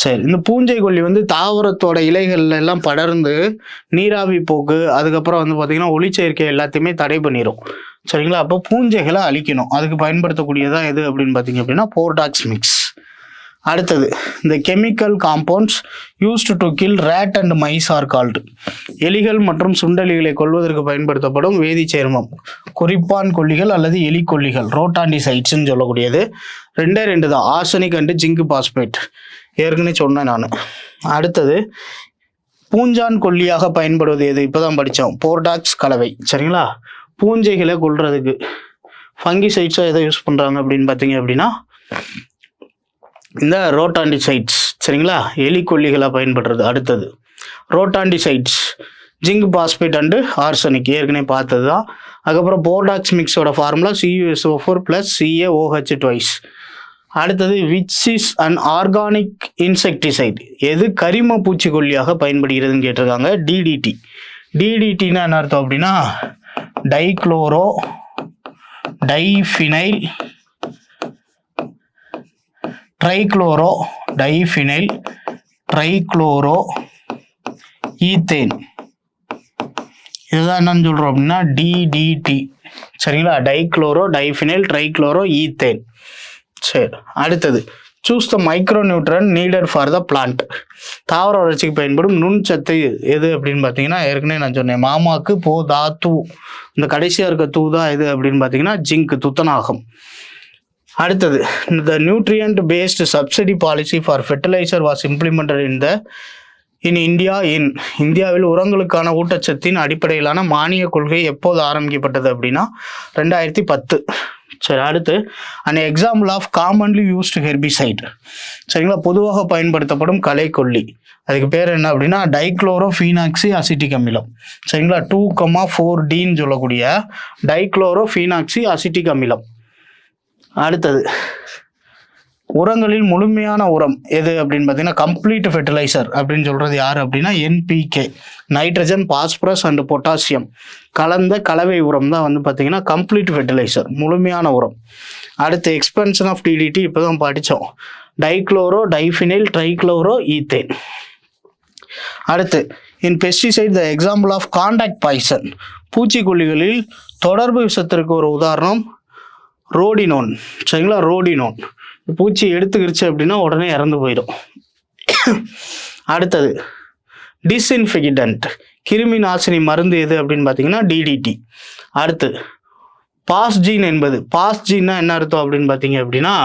சரி, இந்த பூஞ்சை கொல்லி வந்து தாவரத்தோட இலைகள்ல எல்லாம் படர்ந்து நீராவி போக்கு, அதுக்கப்புறம் வந்து பார்த்தீங்கன்னா ஒளிச்சேர்க்கை எல்லாத்தையுமே தடை பண்ணிடும். சரிங்களா? அப்போ பூஞ்சைகளை அழிக்கணும். அதுக்கு பயன்படுத்தக்கூடியதான் எது அப்படின்னு பார்த்தீங்க அப்படின்னா போர்டாக்ஸ் மிக்ஸ். அடுத்தது இந்த chemical compounds used to kill rat and mice are called. எலிகள் மற்றும் சுண்டெலிகளை கொல்வதற்கு பயன்படுத்தப்படும் வேதி சேர்மம் குறிப்பான் கொல்லிகள் அல்லது எலி கொல்லிகள், ரோட்டாண்டிசைட்ஸ்ன்னு சொல்லக்கூடியது. 2 தான், ஆர்சனிக் அண்டு ஜிங்க் பாஸ்பேட். ஏற்கனவே சொன்னேன் நான். அடுத்தது பூஞ்சான் கொல்லியாக பயன்படுவது எது? இப்போதான் படித்தோம், போர்டாக்ஸ் கலவை. சரிங்களா? பூஞ்சைகளை கொல்றதுக்கு ஃபங்கிசைட்ஸாக எதை யூஸ் பண்ணுறாங்க அப்படின்னு பார்த்தீங்க அப்படின்னா இந்த ரோட்டாண்டிசைட்ஸ். சரிங்களா? எலி கொல்லிகளாக பயன்படுறது. அடுத்தது ரோட்டாண்டிசைட்ஸ், ஜிங்க் பாஸ்பேட் அண்டு ஆர்சனிக், ஏற்கனவே பார்த்தது தான். அதுக்கப்புறம் போர்டாக்ஸ் மிக்ஸோட ஃபார்முலா CuSO4 + CaOH2. அடுத்தது which is an organic insecticide, எது கரிம பூச்சிக்கொல்லியாக பயன்படுகிறதுன்னு கேட்டிருக்காங்க. DDTனா என்ன அர்த்தம் அப்படின்னா டைக்ளோரோ டைஃபினைல் ட்ரைக்ளோரோ ஈத்தேன். இதுதான் என்னன்னு சொல்கிறோம் அப்படின்னா DDT. சரிங்களா? Dichloro diphenyl trichloro ethane. சரி, அடுத்தது choose the micro neutron needed for the plant. தாவர வளர்ச்சிக்கு பயன்படும் நுண்சத்து எது அப்படின்னு பார்த்தீங்கன்னா ஏற்கனவே நான் சொன்னேன், மாமாக்கு போதாது. இந்த கடைசியாக இருக்க தூ தான் எது அப்படின்னு பார்த்தீங்கன்னா ஜிங்க், துத்தநாகம். அடுத்தது the nutrient based subsidy policy for fertilizer was implemented in India இந்தியாவில் உரங்களுக்கான ஊட்டச்சத்தின் அடிப்படையிலான மானிய கொள்கை எப்போது ஆரம்பிக்கப்பட்டது அப்படின்னா 2010. சரி, அடுத்து an example of commonly used herbicide. சரிங்களா? பொதுவாக பயன்படுத்தப்படும் களைக்கொல்லி, அதுக்கு பேர் என்ன அப்படின்னா டைக்ளோரோஃபீனாக்சி அசிட்டிக் அமிலம். சரிங்களா? 2,4-Dன்னு சொல்லக்கூடிய டைக்ளோரோஃபீனாக்சி அசிட்டிக் அமிலம். அடுத்தது உரங்களில் முழுமையான உரம் எது அப்படின்னு பார்த்தீங்கன்னா கம்ப்ளீட் ஃபெர்டிலைசர் அப்படின்னு சொல்கிறது யார் அப்படின்னா NPK, nitrogen, phosphorus and potassium கலந்த கலவை உரம் தான் வந்து பார்த்தீங்கன்னா கம்ப்ளீட் ஃபெர்டிலைசர், முழுமையான உரம். அடுத்து எக்ஸ்பென்ஷன் ஆஃப் DDT இப்போ தான் படித்தோம், டைக்ளோரோ டைஃபினைல் ட்ரைக்ளோரோ ஈத்தேன். அடுத்து in pesticide the example of contact poison, பூச்சிக்கொல்லிகளில் தொடர்பு விஷத்திற்கு ஒரு உதாரணம் ரோடினோன். சரிங்களா? ரோடினோன் பூச்சி எடுத்துக்கிருச்சு அப்படின்னா உடனே இறந்து போயிடும். அடுத்தது டிஸ்இன்ஃபெக்டன்ட், கிருமி நாசினி மருந்து எது அப்படின்னு பார்த்தீங்கன்னா DDT. அடுத்து பாஸ்ஜீன் என்பது, பாஸ்ஜீன்னா என்ன அர்த்தம் அப்படின்னு பார்த்தீங்க அப்படின்னா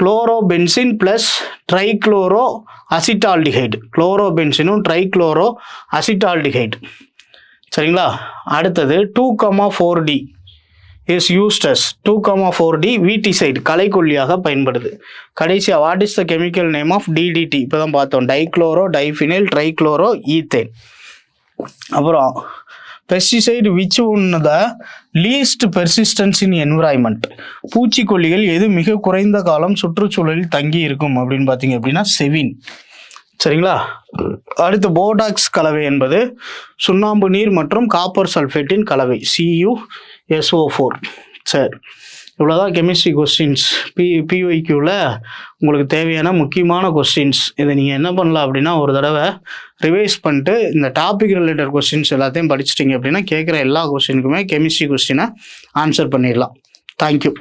குளோரோபென்சின் ப்ளஸ் ட்ரைக்ளோரோ அசிட்டால்டிஹைடு, குளோரோபென்சினும் ட்ரைக்ளோரோ அசிட்டால்டிஹைடு. சரிங்களா? அடுத்தது 2,4-D is used as 2,4D weedicide களைக்கொல்லியாக பயன்படுது. கடைசியாக what is the chemical name of DDT? இப்போ தான் பார்த்தோம், டைக்ளோரோ டைஃபினைல் ட்ரைக்ளோரோ ஈத்தேன். அப்புறம் pesticide which one the least persistence in environment? பூச்சிக்கொல்லிகள் எது மிக குறைந்த காலம் சுற்றுச்சூழலில் தங்கி இருக்கும் அப்படின்னு பார்த்தீங்க அப்படின்னா செவின். சரிங்களா? அடுத்து போடாக்ஸ் கலவை என்பது சுண்ணாம்பு நீர் மற்றும் காப்பர் சல்ஃபேட்டின் கலவை CuSO4. சரி, இவ்வளோதான் கெமிஸ்ட்ரி கொஸ்டின்ஸ். பிஒய்க்யூவில் உங்களுக்கு தேவையான முக்கியமான கொஸ்டின்ஸ். இதை நீங்கள் என்ன பண்ணலாம் அப்படின்னா ஒரு தடவை ரிவைஸ் பண்ணிட்டு இந்த டாபிக் ரிலேட்டட் கொஸ்டின்ஸ் எல்லாத்தையும் படிச்சிட்டிங்க அப்படின்னா கேட்குற எல்லா கொஸ்டினுக்குமே கெமிஸ்ட்ரி கொஸ்டினை ஆன்சர் பண்ணிடலாம். தேங்க்யூ.